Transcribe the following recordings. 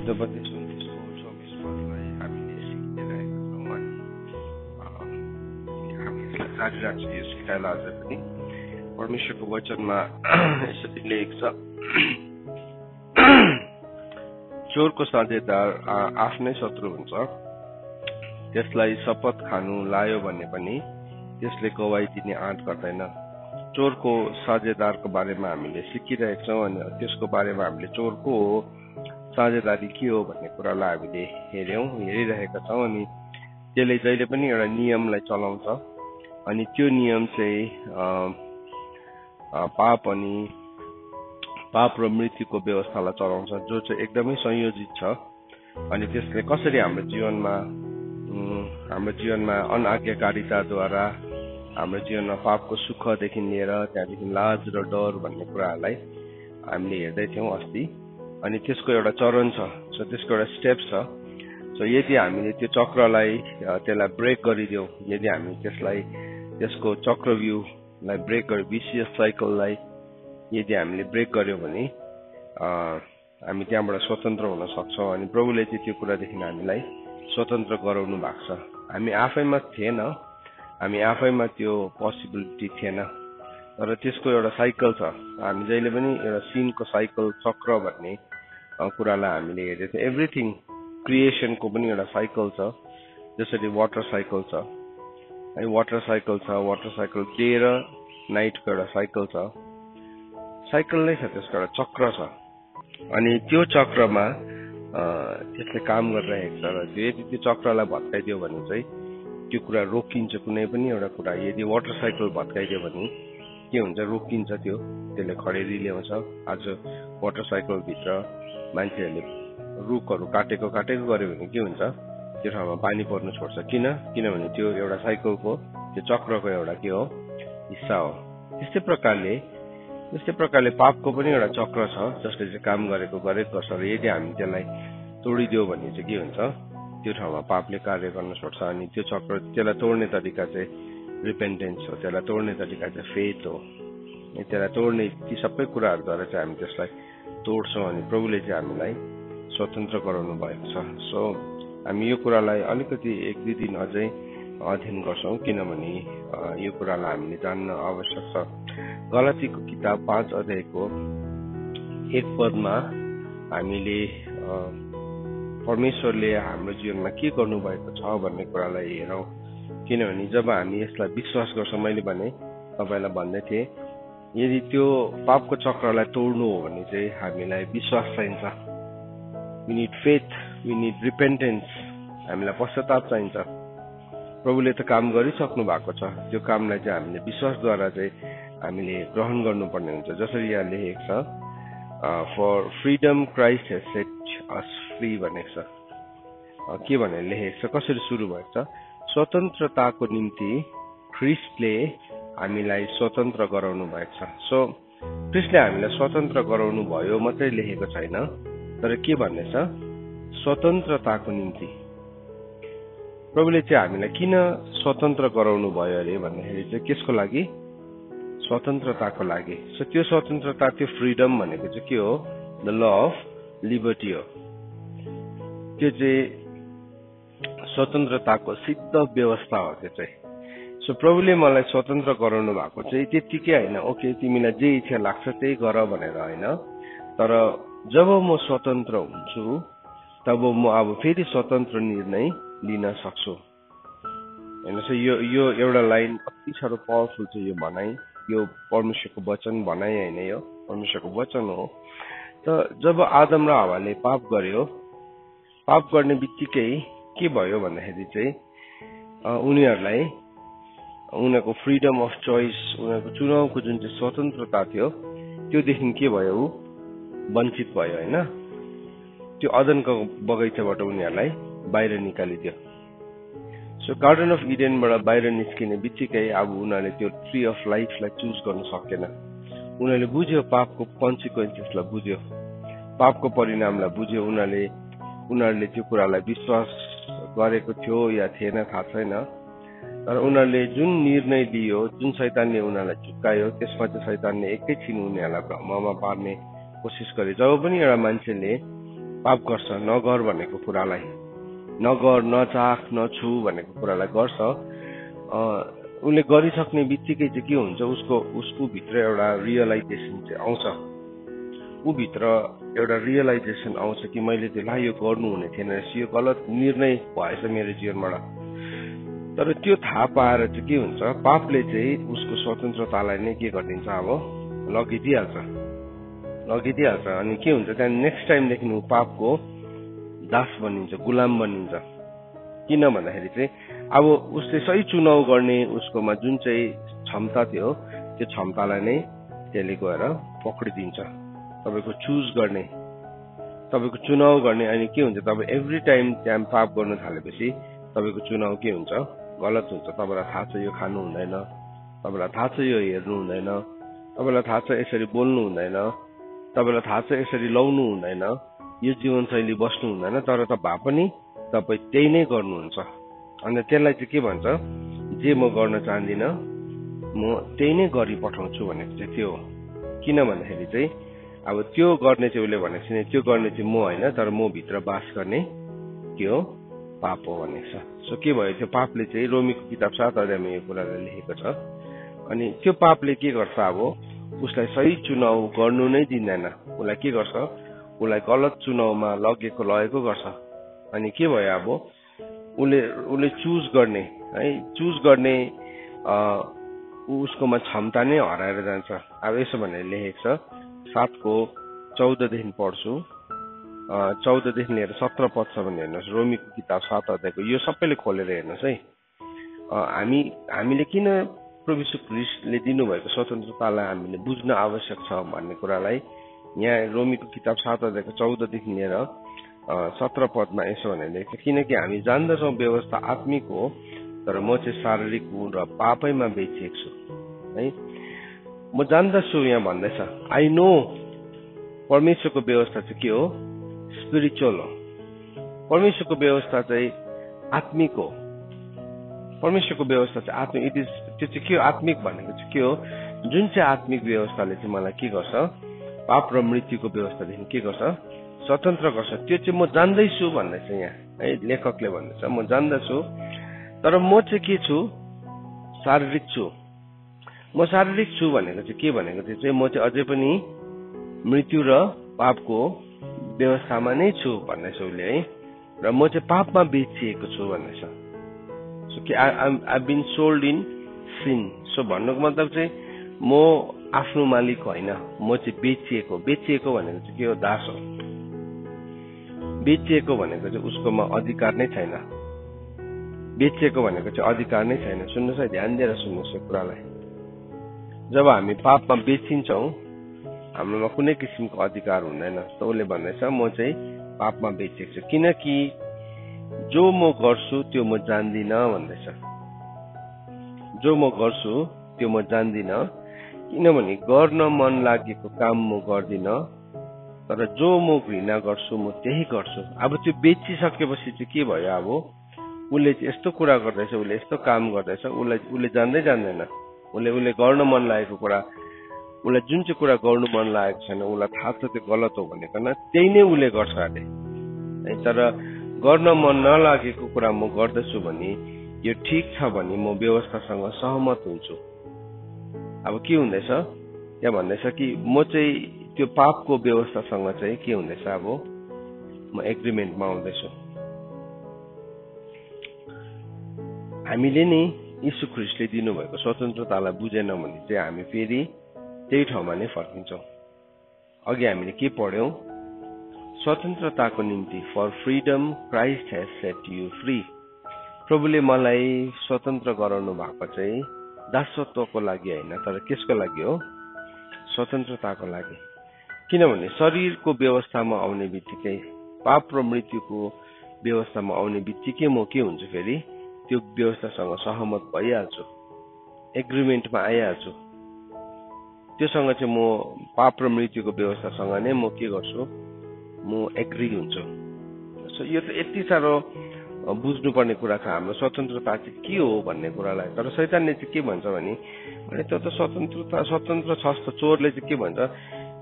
जब त्यसको 24 पदलाई हामीले सिकिरहेका छौँ अनि हामी यसलाई जारी राख्छौँ यो सिकाइलाई अझै पनि परमेश्वरको वचनमा यसरी लेखेको छ, चोरको साझेदार आफ्नै शत्रु हुन्छ, त्यसलाई शपथ खानु लायो भने पनि त्यसले गवाई दिने आँट गर्दैन। चोरको साझेदारको बारेमा हामीले सिकिरहेका छौँ अनि त्यसको बारेमा हामीले चोरको साझेदारी के हो भन्ने कुरालाई हामीले हेरिरहेका छौँ अनि त्यसले जहिले पनि एउटा नियमलाई चलाउँछ अनि त्यो नियम चाहिँ पाप र मृत्युको व्यवस्थालाई चलाउँछ, जो चाहिँ एकदमै संयोजित छ अनि त्यसले कसरी हाम्रो जीवनमा अनाज्ञाकारिताद्वारा हाम्रो जीवनमा पापको सुखदेखि लिएर त्यहाँदेखि लाज र डर भन्ने कुराहरूलाई हामीले हेर्दै थियौँ अस्ति। अनि त्यसको एउटा चरण छ, त्यसको एउटा स्टेप छ। यदि हामीले त्यो चक्रलाई त्यसलाई ब्रेक गरिदियौँ, यदि हामी त्यसको चक्रव्यूहलाई ब्रेक गर्यो, विशियस साइकललाई यदि हामीले ब्रेक गर्यौँ भने हामी त्यहाँबाट स्वतन्त्र हुन सक्छौँ अनि प्रभुले चाहिँ त्यो कुरादेखि हामीलाई स्वतन्त्र गराउनु भएको छ। हामी आफैमा त्यो पोसिबिलिटी थिएन, तर त्यसको एउटा साइकल छ। हामी जहिले पनि एउटा सिनको साइकल, चक्र भन्ने कुरालाई हामीले हेरेको थियौँ। एभ्रिथिङ क्रिएसनको पनि एउटा साइकल छ, जसरी वाटर साइकल छ है, वाटर साइकल डे र नाइटको एउटा साइकल छ, साइकल नै छ, त्यसको एउटा चक्र छ अनि त्यो चक्रमा त्यसले काम गरिरहेको छ र यदि त्यो चक्रलाई भत्काइदियो भने चाहिँ त्यो कुरा रोकिन्छ। कुनै पनि एउटा कुरा यदि वाटर साइकल भत्काइदियो भने के हुन्छ, रोकिन्छ, त्यसले खडेरी ल्याउँछ। आज वाटर साइकलभित्र मान्छेहरूले रुखहरू काटेको गऱ्यो भने के हुन्छ, त्यो ठाउँमा पानी पर्नु छोड्छ। किनभने त्यो एउटा साइकलको, त्यो चक्रको एउटा के हो, हिस्सा हो। त्यस्तै प्रकारले पापको पनि एउटा चक्र छ, जसले चाहिँ काम गरेको गर्छ र यदि हामी त्यसलाई तोडिदियो भने चाहिँ के हुन्छ, त्यो ठाउँमा पापले कार्य गर्न छोड्छ अनि त्यो चक्र, त्यसलाई तोड्ने तरिका चाहिँ रिपेन्टेन्स हो, त्यसलाई तोड्ने तरिका चाहिँ फेथ हो। त्यसलाई तोड्ने ती सबै कुराहरूद्वारा चाहिँ हामी त्यसलाई तोड्छौँ अनि प्रभुले चाहिँ हामीलाई स्वतन्त्र गराउनु भएको छ। हामी यो कुरालाई अलिकति 1-2 दिन अझै अध्ययन गर्छौँ, किनभने यो कुरालाई हामीले जान्न आवश्यक छ। गलातीको किताब 5 अध्यायको 1 पदमा हामीले परमेश्वरले हाम्रो जीवनमा के गर्नुभएको छ भन्ने कुरालाई हेरौँ। किनभने जब हामी यसलाई विश्वास गर्छौँ, मैले तपाईँलाई भन्दै थिएँ, यदि त्यो पापको चक्रलाई तोड्नु हो भने चाहिँ हामीलाई विश्वास चाहिन्छ। We need faith, we need repentance, हामीलाई पश्चाताप चाहिन्छ। प्रभुले त काम गरिसक्नु भएको छ, त्यो कामलाई चाहिँ हामीले विश्वासद्वारा चाहिँ हामीले ग्रहण गर्नुपर्ने हुन्छ। जसरी यहाँ लेखेको छ, for freedom Christ has set us free भनेको छ। के भनेर लेखेको छ, कसरी सुरु भएको छ, स्वतन्त्रताको निम्ति ख्रिस्टले हामीलाई स्वतन्त्र गराउनु भएको छ। ख्रिस्टले हामीलाई स्वतन्त्र गराउनु भयो मात्रै लेखेको छैन, तर के भन्ने छ, स्वतन्त्रताको निम्ति। प्रभुले चाहिँ हामीलाई किन स्वतन्त्र गराउनु भयो अरे भन्दाखेरि चाहिँ केसको लागि, स्वतन्त्रताको लागि। त्यो स्वतन्त्रता, त्यो फ्रिडम भनेको चाहिँ के हो, द ल अफ लिबर्टी हो। त्यो चाहिँ स्वतन्त्रताको सिद्ध व्यवस्था हो। त्यो चाहिँ प्रभुले मलाई स्वतन्त्र गराउनु भएको चाहिँ त्यतिकै होइन, ओके तिमीलाई जे इच्छा लाग्छ त्यही गर भनेर होइन, तर जब म स्वतन्त्र हुन्छु तब म अब फेरि स्वतन्त्र निर्णय लिन सक्छु। हेर्नुहोस्, यो एउटा लाइन कति साह्रो पावरफुल छ। यो भनाइ, यो परमेश्वरको वचन भनाइ होइन, यो परमेश्वरको वचन हो। त जब आदम र हव्वाले पाप गर्यो, पाप गर्ने बित्तिकै के भयो भन्दाखेरि चाहिँ उनीहरूको फ्रिडम अफ चोइस, उनीहरूको चुनावको जुन चाहिँ स्वतन्त्रता थियो, त्योदेखि के भयो, वञ्चित भयो होइन। त्यो अदनको बगैँचाबाट उनीहरूलाई बाहिर निकालिदियो। गार्डन अफ इडेनबाट बाहिर निस्किने बित्तिकै अब उनीहरूले त्यो ट्री अफ लाइफलाई चुज गर्न सकेन। उनीहरूले बुझ्यो, पापको कन्सिक्वेन्सेसलाई बुझ्यो, पापको परिणामलाई बुझ्यो। उनीहरूले त्यो कुरालाई विश्वास गरेको थियो या थिएन थाहा छैन, तर उनीहरूले जुन निर्णय लियो, जुन शैतानले उनीहरूलाई झुक्कायो, त्यसमा चाहिँ शैतानले एकैछिन उनीहरूलाई भ्रममा पार्ने कोसिस गरे। जब पनि एउटा मान्छेले पाप गर्छ, नगर भनेको कुरालाई, नगर, नचाख, नछु भनेको कुरालाई गर्छ। उसले गरिसक्ने बित्तिकै चाहिँ के हुन्छ, उसको भित्र एउटा रियलाइजेसन चाहिँ आउँछ। ऊ भित्र एउटा रियलाइजेसन आउँछ कि मैले त्यसलाई यो गर्नु हुने थिएन रहेछ, यो गलत निर्णय भएछ मेरो जीवनबाट। तर त्यो थाहा पाएर चाहिँ के हुन्छ, पापले चाहिँ उसको स्वतन्त्रतालाई नै के गरिदिन्छ, अब लगिदिइहाल्छ। अनि के हुन्छ, त्यहाँदेखि नेक्स्ट टाइमदेखि ऊ पापको दास बनिन्छ, गुलाम बनिन्छ। किन भन्दाखेरि चाहिँ अब उसले सही चुनाव गर्ने उसकोमा जुन चाहिँ क्षमता थियो, त्यो क्षमतालाई नै त्यसले गएर पक्रिदिन्छ। तपाईँको चुज गर्ने, तपाईँको चुनाव गर्ने। अनि के हुन्छ, तपाईँ एभ्री टाइम त्यहाँ पाप गर्न थालेपछि तपाईँको चुनाव के हुन्छ, गलत हुन्छ। तपाईँलाई थाहा छ यो खानु हुँदैन, तपाईँलाई थाहा छ यो हेर्नु हुँदैन, तपाईँलाई थाहा छ यसरी बोल्नु हुँदैन, तपाईँलाई थाहा छ यसरी लाउनु हुँदैन, यो जीवनशैली बस्नु हुँदैन, तर भए पनि तपाईँ त्यही नै गर्नुहुन्छ। अन्त त्यसलाई चाहिँ के भन्छ, जे म गर्न चाहदिनँ म त्यही नै गरी पठाउँछु भनेको चाहिँ त्यो हो। किन भन्दाखेरि चाहिँ अब त्यो गर्ने चाहिँ उसले भनेको छैन, त्यो गर्ने चाहिँ म होइन, तर म भित्र बास गर्ने के हो, पाप हो भनेको छ। सो के भयो, त्यो पापले चाहिँ रोमीको किताब 7 अध्यायमा यो कुरालाई लेखेको छ। अनि त्यो पापले के गर्छ, अब उसलाई सही चुनाव गर्नु नै दिँदैन, उसलाई के गर्छ, उसलाई गलत चुनावमा लगेको गर्छ। अनि के भयो, अब उसले चुज गर्ने है, चुज गर्ने उसकोमा क्षमता नै हराएर जान्छ। अब यसो भनेर लेखेको छ, 7:14 पढ्छु, 14 लिएर 17 पदसम्म हेर्नुहोस्, रोमीको किताब 7 अध्यायको। यो सबैले खोलेर हेर्नुहोस् है। हामीले किन प्रभु यीशु ख्रीष्टले दिनुभएको स्वतन्त्रतालाई हामीले बुझ्न आवश्यक छ भन्ने कुरालाई यहाँ रोमीको किताब 7 अध्यायको 14 लिएर 17 पदमा यसो भनेर लेख्छ, किनकि हामी जान्दछौँ व्यवस्था आत्मिक हो, तर म चाहिँ शारीरिक र पापैमा बेचिएको छु है। म जान्दछु, यहाँ भन्दैछ, आई नो परमेश्वरको व्यवस्था चाहिँ के हो, स्पिरिचुअल हो। परमेश्वरको व्यवस्था चाहिँ आत्मिक हो। परमेश्वरको व्यवस्था चाहिँ आत्मिक, त्यो चाहिँ के हो, आत्मिक भनेको चाहिँ के हो, जुन चाहिँ आत्मिक व्यवस्थाले चाहिँ मलाई के गर्छ, पाप र मृत्युको व्यवस्थादेखि के गर्छ, स्वतन्त्र गर्छ। त्यो चाहिँ म जान्दैछु भन्दैछ यहाँ है, लेखकले भन्दैछ म जान्दछु, तर म चाहिँ के छु, शारीरिक छु। म शारीरिक छु भनेको चाहिँ के भनेको चाहिँ म चाहिँ अझै पनि मृत्यु र पापको व्यवस्थामा नै छु भन्दैछ उसले है। र म चाहिँ पापमा बेचिएको छु भन्दैछ। सो कि I been sold in sin. सो भन्नुको मतलब चाहिँ म आफ्नो मालिक होइन, म चाहिँ बेचिएको भनेको चाहिँ के हो, दास हो। बेचिएको भनेको चाहिँ उसकोमा अधिकार नै छैन। बेचिएको भनेको चाहिँ अधिकार नै छैन। सुन्नुहोस् है, ध्यान दिएर सुन्नुहोस् यो कुरालाई। जब हामी पापमा बेचिन्छौँ, हाम्रोमा कुनै किसिमको अधिकार हुँदैन। त उसले भन्दैछ म चाहिँ पापमा बेचिएको छु, किनकि जो म गर्छु त्यो म जान्दिनँ भन्दैछ। जो म गर्छु त्यो म जान्दिनँ, किनभने गर्न मन लागेको काम म गर्दिनँ, तर जो म घृणा गर्छु म त्यही गर्छु। अब त्यो बेचिसकेपछि चाहिँ के भयो, अब उसले यस्तो कुरा गर्दैछ, उसले यस्तो काम गर्दैछ, उसले जान्दैन। उसले गर्न मन लागेको कुरा, उसलाई जुन चाहिँ कुरा गर्नु मन लागेको छैन, उसलाई थाहा छ त्यो गलत हो भनेकन त्यही नै उसले गर्छ अरे। तर गर्न मन नलागेको कुरा म गर्दछु भने यो ठिक छ भने म व्यवस्थासँग सहमत हुन्छु। अब के हुँदैछ त्यहाँ भन्दैछ कि म चाहिँ त्यो पापको व्यवस्थासँग चाहिँ के हुँदैछ, अब म एग्रिमेन्टमा आउँदैछु। हामीले नि यीशु ख्रीष्टले दिनुभएको स्वतन्त्रतालाई बुझेनौँ भने चाहिँ हामी फेरि त्यही ठाउँमा नै फर्किन्छौँ। अघि हामीले के पढ्यौँ, स्वतन्त्रताको निम्ति for freedom Christ has set you free. प्रभुले मलाई स्वतन्त्र गराउनु भएको चाहिँ दासत्वको लागि होइन, तर केसको लागि हो, स्वतन्त्रताको लागि। किनभने शरीरको व्यवस्थामा आउने बित्तिकै, पाप र मृत्युको व्यवस्थामा आउने बित्तिकै म के हुन्छु, फेरि त्यो व्यवस्थासँग सहमत भइहाल्छु, एग्रिमेन्टमा आइहाल्छु। त्योसँग चाहिँ म पाप र मृत्युको व्यवस्थासँग नै म के गर्छु, म एग्री हुन्छु। सो यो त यति साह्रो बुझ्नुपर्ने कुरा छ, हाम्रो स्वतन्त्रता चाहिँ के हो भन्ने कुरालाई। तर शैतानले चाहिँ के भन्छ भने त्यो त स्वतन्त्र छस् त। चोरले चाहिँ के भन्छ,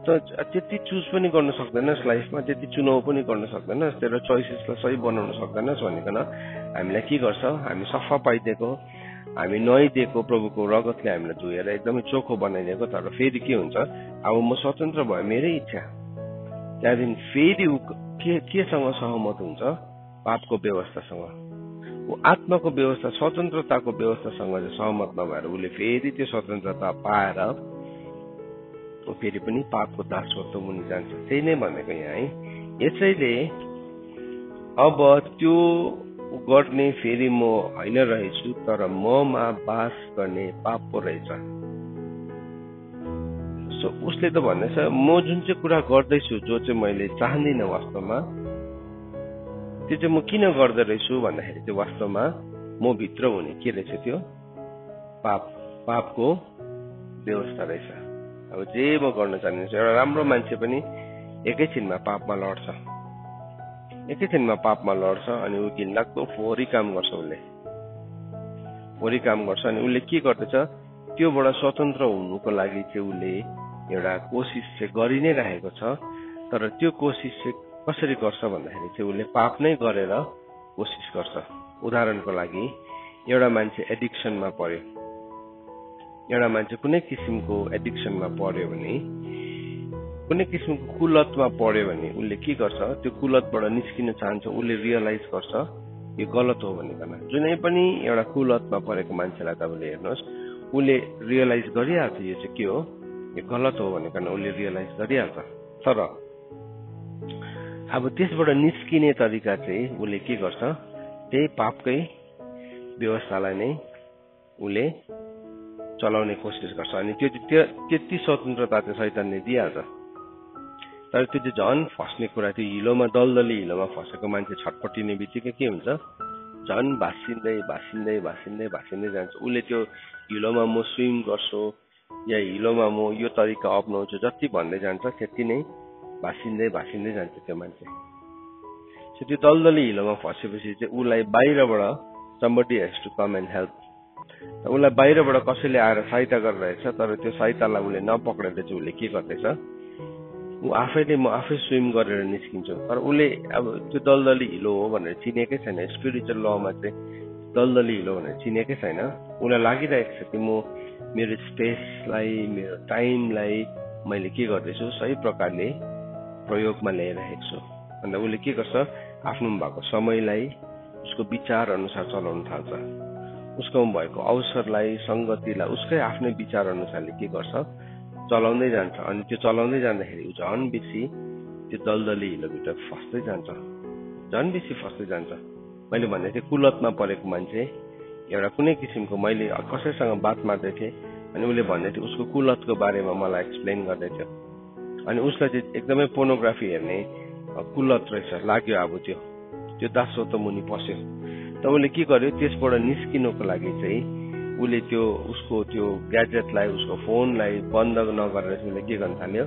त त्यति चुज पनि गर्न सक्दैनस् लाइफमा, त्यति चुनाव पनि गर्न सक्दैनस्, तेरो चोइसेसलाई सही बनाउन सक्दैनस् भनिकन हामीलाई के गर्छ, हामी सफा पाइदिएको, हामी नुहाइदिएको, प्रभुको रगतले हामीलाई धोएर एकदमै चोखो बनाइदिएको। तर फेरि के हुन्छ, अब म स्वतन्त्र भयो, मेरै इच्छा, त्यहाँदेखि फेरि ऊ केसँग सहमत हुन्छ, पापको व्यवस्थासँग, ऊ आत्माको व्यवस्था, स्वतन्त्रताको व्यवस्थासँग चाहिँ सहमत नभएर उसले फेरि त्यो स्वतन्त्रता पाएर ऊ फेरि पनि पापको दासत्व मुनि जान्छ। त्यही नै भनेको यहाँ है। यसैले अब त्यो गर्ने फेरि म होइन रहेछु, तर ममा बास गर्ने पाप पो रहेछ। सो उसले त भन्दैछ, म जुन चाहिँ कुरा गर्दैछु, जो चाहिँ मैले चाहदिनँ वास्तवमा, त्यो चाहिँ म किन गर्दो रहेछु भन्दाखेरि चाहिँ वास्तवमा म भित्र हुने के रहेछ, त्यो पापको व्यवस्था रहेछ। अब जे म गर्न चाहन्छु, एउटा राम्रो मान्छे पनि एकैछिनमा पापमा लड्छ, अनि ऊ घिनलाग्दो फोहोरी काम गर्छ, अनि उसले के गर्दछ, त्योबाट स्वतन्त्र हुनुको लागि चाहिँ उसले एउटा कोसिस चाहिँ गरि नै रहेको छ। तर त्यो कोसिस चाहिँ कसरी गर्छ भन्दाखेरि चाहिँ उसले पाप नै गरेर कोसिस गर्छ। उदाहरणको लागि एउटा मान्छे एडिक्सनमा पर्यो, एउटा मान्छे कुनै किसिमको एडिक्सनमा पर्यो भने, कुनै किसिमको कुलतमा पर्यो भने उसले के गर्छ, त्यो कुलतबाट निस्किन चाहन्छ, उसले रियलाइज गर्छ यो गलत हो भनिकन। जुनै पनि एउटा कुलतमा परेको मान्छेलाई तपाईँले हेर्नुहोस्, उसले रियलाइज गरिहाल्छ यो चाहिँ के हो, यो गलत हो भनिकन उसले रियलाइज गरिहाल्छ। तर अब त्यसबाट निस्किने तरिका चाहिँ उसले के गर्छ, त्यही पापकै व्यवस्थालाई नै उसले चलाउने कोसिस गर्छ। अनि त्यो त्यति स्वतन्त्रता चाहिँ शैतानले दिइहाल्छ। तर त्यो चाहिँ झन् फस्ने कुरा, त्यो हिलोमा, दलदली हिलोमा फसेको मान्छे छटपटिने बित्तिकै के हुन्छ, झन् भासिँदै जान्छ। उसले त्यो हिलोमा म स्विम गर्छु या हिलोमा म यो तरिका अप्नाउँछु जति भन्दै जान्छ, त्यति नै भासिँदै जान्छ त्यो मान्छे। त्यो दलदली हिलोमा फसेपछि चाहिँ उसलाई बाहिरबाट somebody has to come and help, उसलाई बाहिरबाट कसैले आएर सहायता गरिरहेछ। तर त्यो सहायतालाई उसले नपक्रेर चाहिँ उसले के गर्दैछ, ऊ आफैले म आफै स्विम गरेर निस्किन्छु। तर उसले अब त्यो दलदली हिलो हो भनेर चिनेकै छैन, स्पिरिचुअल लमा चाहिँ दलदली हिलो भनेर चिनेकै छैन। उसलाई लागिरहेको छ कि म मेरो स्पेसलाई, मेरो टाइमलाई मैले के गर्दैछु, सही प्रकारले प्रयोगमा ल्याइरहेको छु। अन्त उसले के गर्छ, आफ्नो भएको समयलाई उसको विचार अनुसार चलाउन थाल्छ, उसको भएको अवसरलाई, सङ्गतिलाई उसकै आफ्नै विचार अनुसारले के गर्छ, चलाउँदै जान्छ। अनि त्यो चलाउँदै जाँदाखेरि झन् बेसी त्यो दलदली हिलोभित्र फस्दै जान्छ। मैले भन्दै थिएँ, कुलतमा परेको मान्छे एउटा कुनै किसिमको, मैले कसैसँग बात मार्दै थिएँ अनि उसले भन्दै थियो, उसको कुलतको बारेमा मलाई एक्सप्लेन गर्दै थियो। अनि उसलाई चाहिँ एकदमै पोर्नोग्राफी हेर्ने कुलत रहेछ लाग्यो। अब त्यो दासत्व मुनि पस्यो। त उसले के गर्यो, त्यसबाट निस्किनुको लागि चाहिँ उसले उसको त्यो ग्याजेटलाई, उसको फोनलाई बन्द नगरेर उसले के गर्न थाल्यो,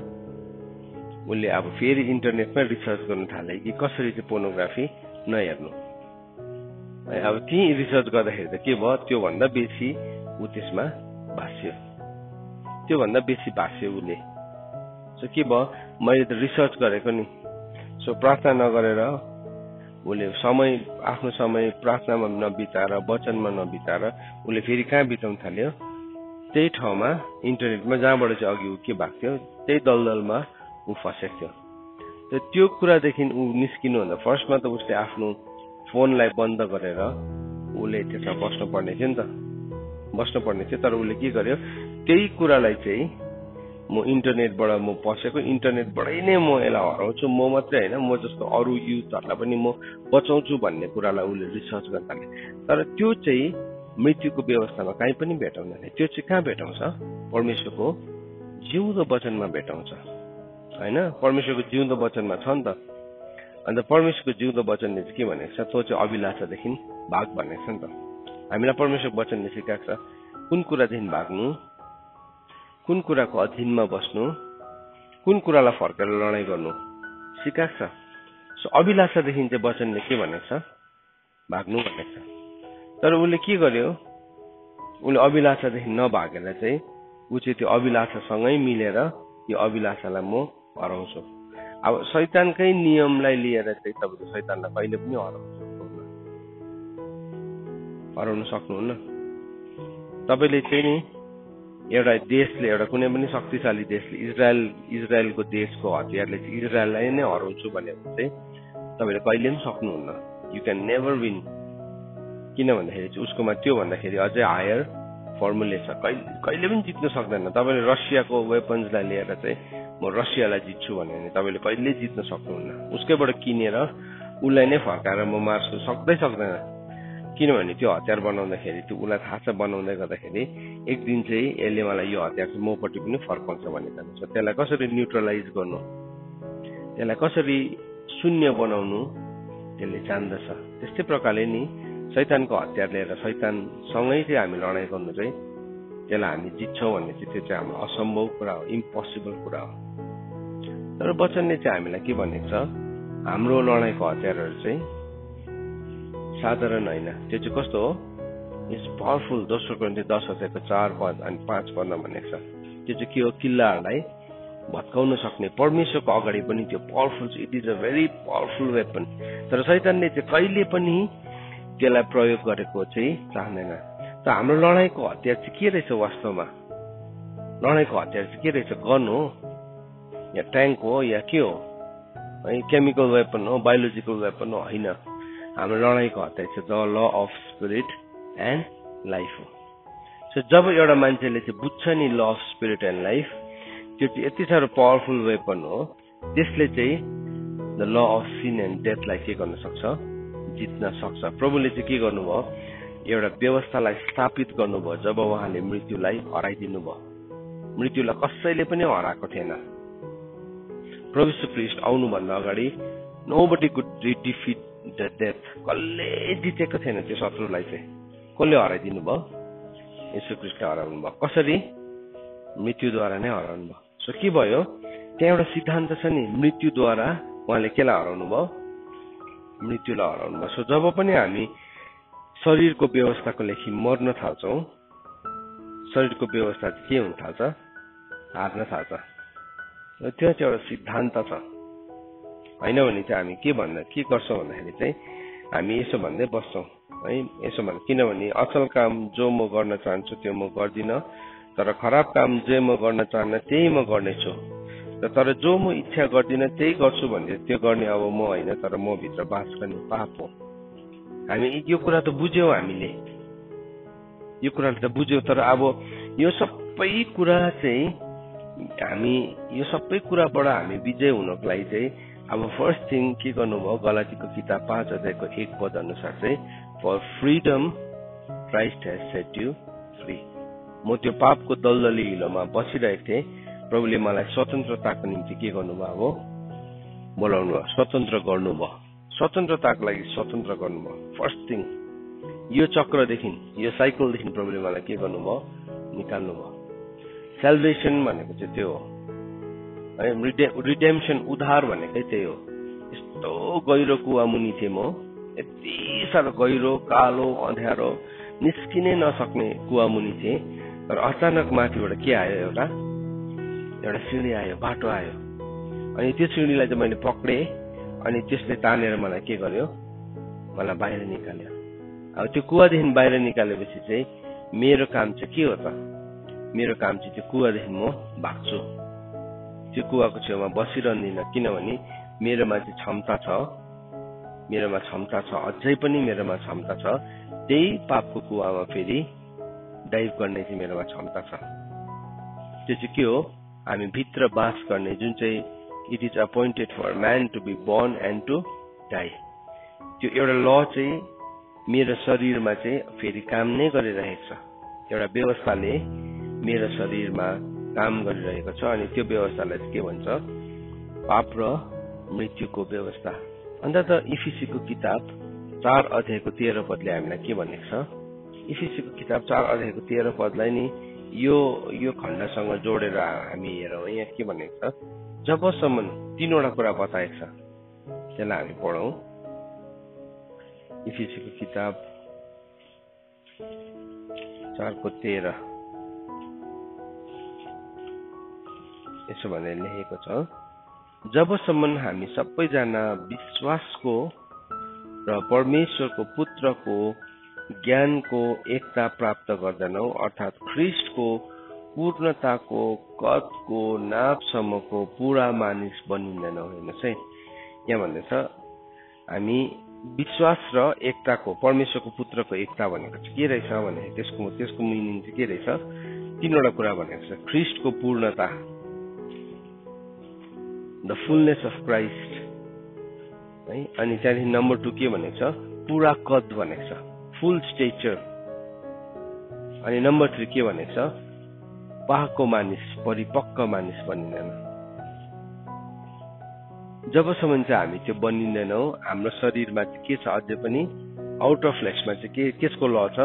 उसले अब फेरि इन्टरनेटमा रिसर्च गर्न थाले कि कसरी चाहिँ पोर्नोग्राफी नहेर्नु। अब त्यही रिसर्च गर्दाखेरि त के भयो, त्योभन्दा बेसी ऊ त्यसमा भाष्यो, उसले। सो के भयो, मैले त रिसर्च गरेको नि। सो प्रार्थना नगरेर उसले आफ्नो समय प्रार्थनामा नबिताएर, वचनमा नबिताएर उसले फेरि कहाँ बिताउन थाल्यो, त्यही ठाउँमा इन्टरनेटमा, जहाँबाट चाहिँ अघि ऊ के भएको थियो, त्यही दलदलमा ऊ फसेको थियो। त्यो कुरादेखि ऊ निस्किनुभन्दा फर्स्टमा त उसले आफ्नो फोनलाई बन्द गरेर उसले त्यसमा बस्नुपर्ने थियो। तर उसले के गर्यो, त्यही कुरालाई चाहिँ म इन्टरनेटबाट म पसेको, इन्टरनेटबाटै नै म यसलाई हराउँछु, म मात्रै होइन, म जस्तो अरू युथहरूलाई पनि म बचाउँछु भन्ने कुरालाई उसले रिसर्च गर्न थाले। तर त्यो चाहिँ मृत्युको व्यवस्थामा कहीँ पनि भेटाउँदैन। त्यो चाहिँ कहाँ भेटाउँछ, परमेश्वरको जिउँदो वचनमा भेटाउँछ, होइन? परमेश्वरको जिउँदो वचनमा छ नि त। अन्त परमेश्वरको जिउँदो वचनले चाहिँ के भनेको छ, त्यो चाहिँ अभिलाषादेखि भाग भनेको छ नि त। हामीलाई परमेश्वरको वचनले सिकाएको छ कुन कुरादेखि भाग्नु, कुन कुराको अधीनमा बस्नु, कुन कुरालाई फर्केर लडाइँ गर्नु सिकाएको छ। सो अभिलाषादेखि चाहिँ वचनले के भनेको छ, भाग्नु भनेको छ। तर उसले के गर्यो, उसले अभिलाषादेखि नभागेर चाहिँ ऊ चाहिँ त्यो अभिलाषासँगै मिलेर यो अभिलाषालाई म हराउँछु। अब शैतानकै नियमलाई लिएर चाहिँ तपाईले शैतानलाई कहिले पनि हराउन सक्नुहुन्न। तपाईले चाहिँ नि एउटा देशले, एउटा कुनै पनि शक्तिशाली देशले इजरायलको देशको हतियारले चाहिँ इजरायललाई नै हराउँछु भनेको चाहिँ तपाईले कहिले पनि सक्नुहुन्न। You can never win. किन भन्दाखेरि चाहिँ उसकोमा त्यो भन्दाखेरि अझै हायर फर्मुले छ, कहिले पनि जित्न सक्दैन। तपाईले रसियाको वेपन्सलाई लिएर चाहिँ म रसियालाई जित्छु भने तपाईले कहिले जित्न सक्नुहुन्न। उसकैबाट किनेर उसलाई नै फर्काएर म मार्छु सक्दैन। किनभने त्यो हतियार बनाउँदाखेरि त्यो उसलाई थाहा छ बनाउँदै गर्दाखेरि एक दिन चाहिँ यसले मलाई यो हतियार चाहिँ मपट्टि पनि फर्काउँछ भन्ने जान्छ। त्यसलाई कसरी न्युट्रलाइज गर्नु, त्यसलाई कसरी शून्य बनाउनु त्यसले जान्दछ। त्यस्तै प्रकारले नि शैतानको हतियार लिएर शैतानसँगै चाहिँ हामी लडाइँ गर्नु चाहिँ त्यसलाई हामी जित्छौँ भन्ने चाहिँ त्यो चाहिँ हाम्रो असम्भव कुरा हो, इम्पोसिबल कुरा हो। तर वचनले चाहिँ हामीलाई के भनेको छ, हाम्रो लडाइँको हतियारहरू चाहिँ साधारण होइन। त्यो चाहिँ कस्तो हो, इट्स पावरफुल। दोस्रो कोरिन्थियस 10:4 अनि 5 पदमा भनेको छ। त्यो चाहिँ के हो, किल्लाहरूलाई भत्काउन सक्ने, परमेश्वरको अगाडि पनि त्यो पावरफुल छ। It is a very powerful weapon. तर शैतानले चाहिँ कहिले पनि त्यसलाई प्रयोग गरेको चाहिँ चाहँदैन। त हाम्रो लडाइँको हतियार चाहिँ के रहेछ वास्तवमा? लडाइँको हतियार चाहिँ के रहेछ? गन हो या ट्याङ्क हो या के हो? है केमिकल वेपन हो, बायोलोजिकल वेपन हो? होइन। हाम्रो लडाइँको हतियार चाहिँ the law of spirit and life हो। सो जब एउटा मान्छेले चाहिँ बुझ्छ नि law of spirit and life, त्यो चाहिँ यति साह्रो पावरफुल वेपन हो, त्यसले चाहिँ the law of scene and डेथलाई के गर्न सक्छ, जित्न सक्छ। प्रभुले चाहिँ के गर्नुभयो, एउटा व्यवस्थालाई स्थापित गर्नुभयो जब उहाँले मृत्युलाई हराइदिनु भयो। मृत्युलाई कसैले पनि हराएको थिएन। प्रभु यीशु ख्रीष्ट आउनुभन्दा अगाडि nobody could defeat the death. कसले जितेको थिएन त्यो शत्रुलाई चाहिँ। कसले हराइदिनु भयो? यीशु ख्रीष्टले हराउनु भयो। कसरी? मृत्युद्वारा नै हराउनु भयो। सो के भयो, त्यहाँ एउटा सिद्धान्त छ नि, मृत्युद्वारा उहाँले केलाई हराउनु भयो? मृत्युलाई हराउनु भयो। सो जब पनि हामी शरीरको व्यवस्थाको लागि मर्न थाल्छौँ, शरीरको व्यवस्था चाहिँ के हुन थाल्छ? हार्न थाल्छ। त्यो चाहिँ एउटा सिद्धान्त छ। होइन भने चाहिँ हामी के गर्छौँ भन्दाखेरि चाहिँ हामी यसो भन्दै बस्छौँ है, यसो भन्छ किनभने असल काम जो म गर्न चाहन्छु त्यो म गर्दिनँ, तर खराब काम जे म गर्न चाहन्न त्यही म गर्नेछु। तर जो म इच्छा गर्दिनँ त्यही गर्छु भने त्यो गर्ने अब म होइन, तर म भित्र बास गर्ने पाप हो। हामी यो कुरा त बुझ्यौँ, हामीले यो कुरा त बुझ्यौँ। तर अब यो सबै कुरा चाहिँ यो सबै कुराबाट हामी विजय हुनको लागि चाहिँ अब फर्स्ट थिङ के गर्नुभयो, गलातीको किताब 5:1 अनुसार चाहिँ for freedom Christ has set you free. म त्यो पापको दलदली हिलोमा बसिरहेको थिएँ, प्रभुले मलाई स्वतन्त्रताको निम्ति के गर्नुभयो, अब बोलाउनु भयो, स्वतन्त्र गर्नुभयो। स्वतन्त्रताको लागि स्वतन्त्र गर्नुभयो। फर्स्ट थिङ यो चक्रदेखि, यो साइकलदेखि प्रभुले मलाई के गर्नुभयो, निकाल्नु भयो। सेल्भेसन भनेको चाहिँ त्यो हो है, रिडेम्पसन, उद्धार भनेकै त्यही हो। यस्तो गहिरो कुवा मुनि थिएँ म, यति साह्रो गहिरो, कालो, अँध्यारो, निस्किनै नसक्ने कुवा मुनि थिएँ। तर अचानक माथिबाट के आयो, एउटा सिँढी आयो, बाटो आयो। अनि त्यो सिँढीलाई चाहिँ मैले पक्रेँ, अनि त्यसले तानेर मलाई के गर्यो, मलाई बाहिर निकाल्यो। अब त्यो कुवादेखि बाहिर निकालेपछि चाहिँ मेरो काम चाहिँ के हो त? मेरो काम चाहिँ त्यो कुवादेखि म भाग्छु। त्यो कुवाको छेउमा बसिरहँदिनँ, किनभने मेरोमा चाहिँ क्षमता छ, अझै पनि मेरोमा क्षमता छ। त्यही पापको कुवामा फेरि डाइभ गर्ने चाहिँ मेरोमा क्षमता छ। त्यो चाहिँ के हो, हामी भित्र बास गर्ने, जुन चाहिँ it is appointed for man to be born and to die. त्यो एउटा ल चाहिँ मेरो शरीरमा चाहिँ फेरि काम नै गरिरहेको छ। एउटा व्यवस्थाले मेरो शरीरमा काम गरिरहेको छ, अनि त्यो व्यवस्थालाई के भन्छ, पाप र मृत्युको व्यवस्था। अन्त त इफिसीको किताब 4:13 हामीलाई के भनेको छ? इफिसीको किताब 4:13 नि यो खण्डसँग जोडेर हामी हेरौँ। यहाँ के भनेको छ, जबसम्म 3वटा कुरा बताएको छ, त्यसलाई हामी पढौँ। इफिसीको किताब 4:13 यसो भनेर लेखेको छ, जबसम्म हामी सबैजना विश्वासको र परमेश्वरको पुत्रको ज्ञानको एकता प्राप्त गर्दैनौ, अर्थात् ख्रिस्टको पूर्णताको कदको नापसम्मको पूरा मानिस बनिँदैनौ। हेर्नुहोस् है, यहाँ भन्दैछ हामी विश्वास र एकताको, परमेश्वरको पुत्रको एकता भनेको चाहिँ के रहेछ भने त्यसको मिनिङ चाहिँ के रहेछ? तीनवटा कुरा भनेको छ। ख्रिस्टको पूर्णता, द फुलनेस अफ क्राइस्ट है, अनि त्यहाँदेखि नम्बर 2 के भनेको छ? पूरा कद भनेको छ, फुल स्टेचर। अनि नम्बर 3 के भनेको छ? पाको मानिस, परिपक्व मानिस बनिँदैन। जबसम्म चाहिँ हामी त्यो बनिँदैनौ, हाम्रो शरीरमा चाहिँ के छ? अझै पनि आउट अफ फ्लेक्समा चाहिँ केसको ल छ?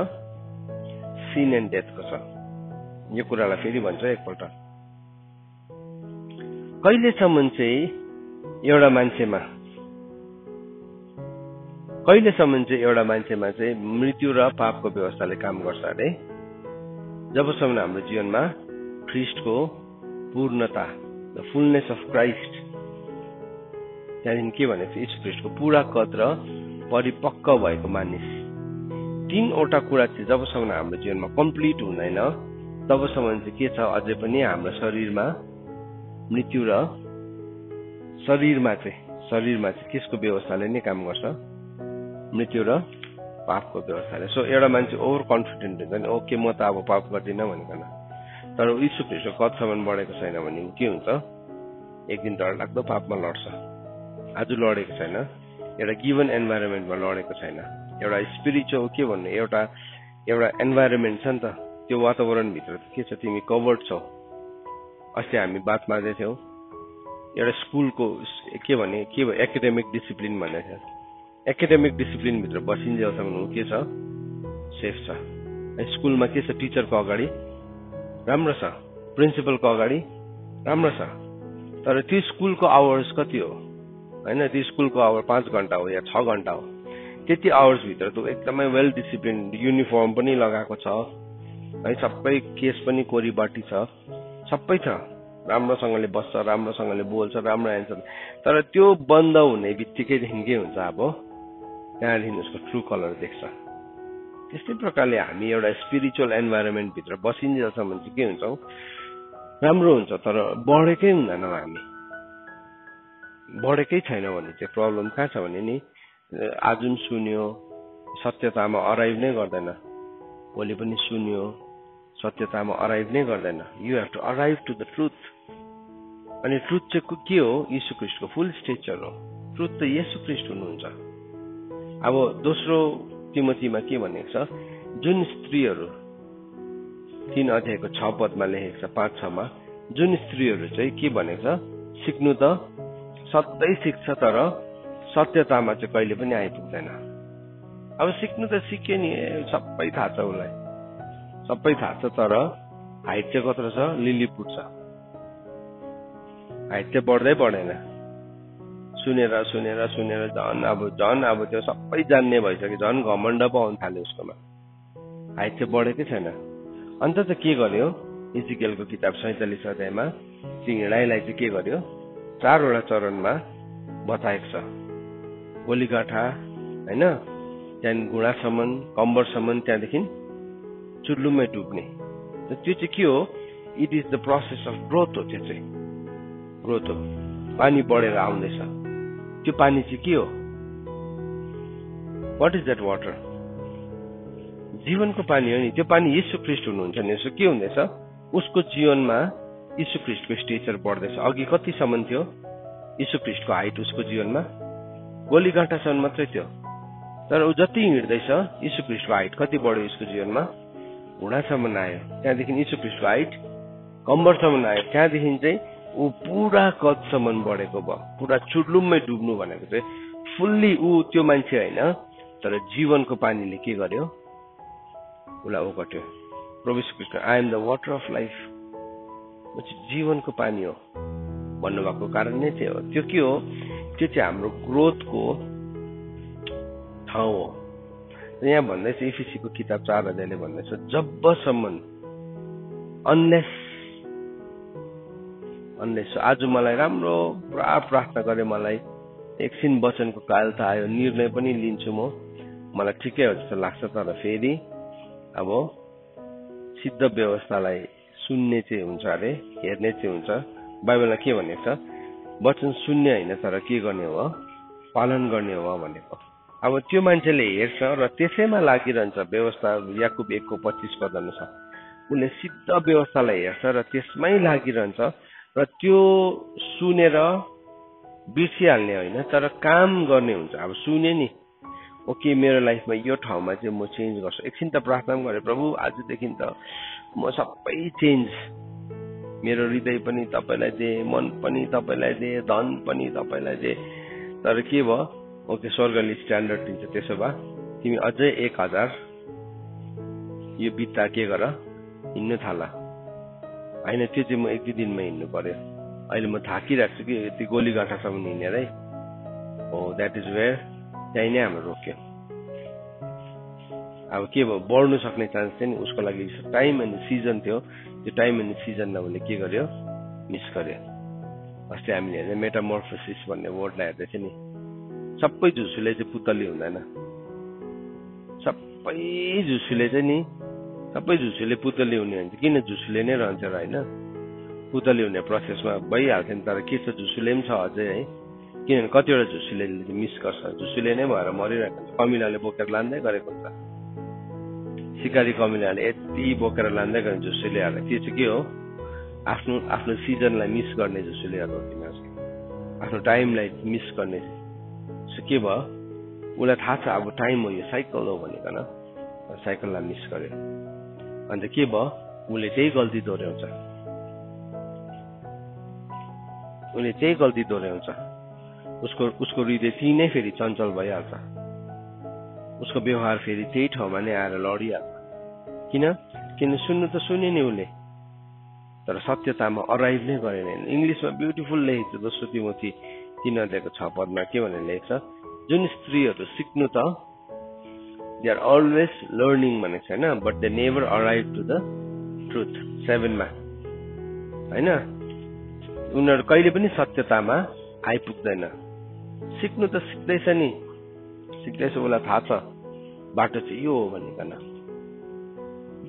सिन एन्ड डेथको छ। यो कुरालाई फेरि भन्छ एकपल्ट, कहिलेसम्म चाहिँ एउटा मान्छेमा चाहिँ मृत्यु र पापको व्यवस्थाले काम गर्छ अरे? जबसम्म हाम्रो जीवनमा ख्रिस्टको पूर्णता, द फुलनेस अफ क्राइस्ट, त्यहाँदेखि के भनेको छ? यीशु ख्रिस्टको पूरा कद र परिपक्व भएको मानिस। तीनवटा कुरा चाहिँ जबसम्म हाम्रो जीवनमा कम्प्लिट हुँदैन, तबसम्म चाहिँ के छ? अझै पनि हाम्रो शरीरमा मृत्यु र शरीरमा चाहिँ केसको व्यवस्थाले नै काम गर्छ? मृत्यु र पापको व्यवस्थाले। सो एउटा मान्छे ओभर कन्फिडेन्ट हुन्छ नि, ओके म त अब पाप गर्दिनँ भनिकन, तर यीशु ख्रिस्टको कदसम्म बढेको छैन भने के हुन्छ? एक दिन डर लाग्दो पापमा लड्छ। आज लडेको छैन, एउटा गिभन एन्भाइरोमेन्टमा लडेको छैन, एउटा स्पिरिचुअल के भन्नु, एउटा एन्भाइरोमेन्ट छ नि त, त्यो वातावरणभित्र के छ? तिमी कभर्ड छौ। अस्ति हामी बात मार्दै थियौँ, एउटा स्कुलको एकाडेमिक डिसिप्लिन भनेको छ। एकाडेमिक डिसिप्लिनभित्र बसिन्जेलसम्म के छ? सेफ छ। स्कुलमा के छ? टिचरको अगाडि राम्रो छ, प्रिन्सिपलको अगाडि राम्रो छ, तर त्यो स्कुलको आवर्स कति हो होइन? त्यो स्कुलको आवर 5 घण्टा हो या 6 घण्टा हो। त्यति आवर्सभित्र त एकदमै वेल डिसिप्लिन, युनिफर्म पनि लगाएको छ है, सबै केस पनि कोरीबाटी छ, सबै छ, राम्रोसँगले बस्छ, राम्रोसँगले बोल्छ, राम्रो एन्सर। तर त्यो बन्द हुने बित्तिकैदेखि के हुन्छ? अब त्यहाँदेखि उसको ट्रु कलर देख्छ। त्यस्तै प्रकारले हामी एउटा स्पिरिचुअल एन्भाइरोमेन्टभित्र बसिन्जेलसम्म चाहिँ के हुन्छौँ? राम्रो हुन्छ, तर बढेकै हुँदैनौँ हामी, बढेकै छैन भने चाहिँ प्रब्लम कहाँ छ भने नि, आज पनि सुन्यो, सत्यतामा अराइभ नै गर्दैन, भोलि पनि सुन्यो, सत्यतामा अराइभ नै गर्दैन। You have to arrive to the truth. अनि ट्रुथ चाहिँ के हो? यीशु ख्रिस्टको फुल स्टेचर हो। ट्रुथ त यीशु ख्रिस्ट हुनुहुन्छ। अब दोस्रो तिमोथीमा के भनेको छ? जुन स्त्रीहरू 3 अध्यायको 6 पदमा लेखेको छ, 5-6मा, जुन स्त्रीहरू चाहिँ के भनेको छ? सिक्नु त सधैँ सिक्छ, तर सत्यतामा चाहिँ कहिले पनि आइपुग्दैन। अब सिक्नु त सिक्यो नि, सबै थाहा छ उसलाई, सबै थाहा छ, तर हाइट चाहिँ कत्रो छ? लिलीपुट छ, हाइट चाहिँ बढ्दै बढेन। सुनेर झन् अब त्यो सबै जान्ने भइसक्यो, झन् घमण्ड पो आउनु थाल्यो उसकोमा, हाइट चाहिँ बढेकै छैन। अन्त त के गर्यो? इजिकेलको किताब 47 अध्यायमा हिँडाइलाई चाहिँ के गर्यो? 4वटा चरणमा बताएको छ। गोलीगाठा होइन, त्यहाँदेखि घुँडासम्म, कम्बरसम्म, त्यहाँदेखि चुर्लुमै डुब्ने। त्यो चाहिँ के हो? It is the process of growth हो। त्यो चाहिँ ग्रोथ हो, पानी बढेर आउँदैछ। त्यो पानी चाहिँ के हो? What is that water? जीवनको पानी हो नि। त्यो पानी यीशु ख्रिस्ट हुनुहुन्छ नि। यसो के हुँदैछ? उसको जीवनमा यीशु ख्रिस्टको स्टेचर बढ्दैछ। अघि कतिसम्म थियो यीशु ख्रिस्टको हाइट उसको जीवनमा? गोलीगाँठासम्म मात्रै थियो, तर ऊ जति हिँड्दैछ यीशु ख्रिस्टको हाइट कति बढ्यो उसको जीवनमा? घुँडासम्म आयो। त्यहाँदेखि यीशु ख्रिस्टको हाइट कम्बरसम्म आयो। त्यहाँदेखि चाहिँ ऊ पुरा कदसम्म बढेको भयो। पुरा चुर्लुममै डुब्नु भनेको चाहिँ फुल्ली ऊ त्यो मान्छे होइन, तर जीवनको पानीले के गर्यो? उसलाई ओगट्यो। प्रभु यीशु ख्रीष्ट I am the water of life, म चाहिँ जीवनको पानी हो भन्नुभएको कारण नै त्यो हो। त्यो के हो? त्यो चाहिँ हाम्रो ग्रोथको ठाउँ हो। यहाँ भन्दैछ एफिसीको किताब 4 अध्यायले भन्दैछ जबसम्म अनलेस अनलेस आज मलाई राम्रो पुरा प्रार्थना गरे, मलाई एकछिन वचनको कालता आयो, निर्णय पनि लिन्छु मलाई ठिकै हो जस्तो लाग्छ। तर फेरि अब सिद्ध व्यवस्थालाई सुन्ने चाहिँ हुन्छ अरे, हेर्ने चाहिँ हुन्छ। बाइबलमा के भनेको छ, वचन सुन्ने होइन तर के गर्ने हो, पालन गर्ने हो भनेको। अब त्यो मान्छेले हेर्छ र त्यसैमा लागिरहन्छ। व्यवस्था याकुब 1:25 अनुसार उसले सिद्ध व्यवस्थालाई हेर्छ र त्यसमै लागिरहन्छ र त्यो सुनेर बिर्सिहाल्ने होइन तर काम गर्ने हुन्छ। अब सुने नि, ओके मेरो लाइफमा यो ठाउँमा चाहिँ म चेन्ज गर्छु। एकछिन त प्रार्थना गरेँ, प्रभु आजदेखि त म सबै चेन्ज, मेरो हृदय पनि तपाईँलाई दे, मन पनि तपाईँलाई दे, धन पनि तपाईँलाई दे। तर के भयो, ओके स्वर्गले स्ट्यान्डर्ड दिन्छ, त्यसो भए तिमी अझै 1000 यो बित्ता के गर, हिँड्नु थाल। होइन त्यो चाहिँ म 1-2 दिनमा हिँड्नु पर्यो, अहिले म थाकिरहेको छु कि यति गोलीगाँठासम्म हिँडेरै हो। द्याट इज वेयर, त्यही नै हाम्रो रोक्यो। अब के भयो, बढ्नु सक्ने चान्स थियो नि, उसको लागि टाइम एन्ड सिजन थियो। त्यो टाइम एन्ड सिजनलाई उसले के गर्यो, मिस गर्यो। अस्ति हामीले हेर्दै मेटामोर्फोसिस भन्ने वर्डलाई हेर्दै थियो नि। सबै झुसुले चाहिँ पुतली हुँदैन, सबै झुसुले चाहिँ नि, सबै झुसुले पुतली हुने हुन्छ। किन झुसुले नै रहन्छ र, होइन पुतली हुने प्रोसेसमा भइहाल्छ नि। तर के छ, झुसुले पनि छ अझै है, किनभने कतिवटा झुसुले मिस गर्छ, झुसुले नै भएर मरिरहेको हुन्छ। कमिलाले बोकेर लाँदै गरेको हुन्छ, सिकारी कमिलाले यति बोकेर लाँदै गयो झुसुलेहरूलाई। त्यो चाहिँ के हो, आफ्नो सिजनलाई मिस गर्ने झुसुलेहरू हो तिनीहरू चाहिँ, आफ्नो टाइमलाई मिस गर्ने। के भयो, उसलाई थाहा छ अब टाइम हो, यो साइकल हो भनिकन साइकललाई मिस गर्यो। अन्त के भयो, उसले त्यही गल्ती दोहोऱ्याउँछ, उसले त्यही गल्ती दोहोऱ्याउँछ। उसको हृदय त्यही नै फेरि चञ्चल भइहाल्छ, उसको व्यवहार फेरि त्यही ठाउँमा नै आएर लडिहाल्छ। किन सुन्नु त सुने नि उसले, तर सत्यतामा अराइभ नै गरेन। इङ्ग्लिसमा ब्युटिफुल लेखेको छ, 2 तिमोथी 3:6 के भनेर लेखेको छ, जुन स्त्रीहरू सिक्नु त, दे आर अलवेज लर्निङ भनेको छैन, but they never arrive to the truth. 7 होइन, उनीहरू कहिले पनि सत्यतामा आइपुग्दैन। सिक्नु त सिक्दैछ नि, सिक्दैछ, उसलाई थाहा छ बाटो चाहिँ यो हो भनिकन।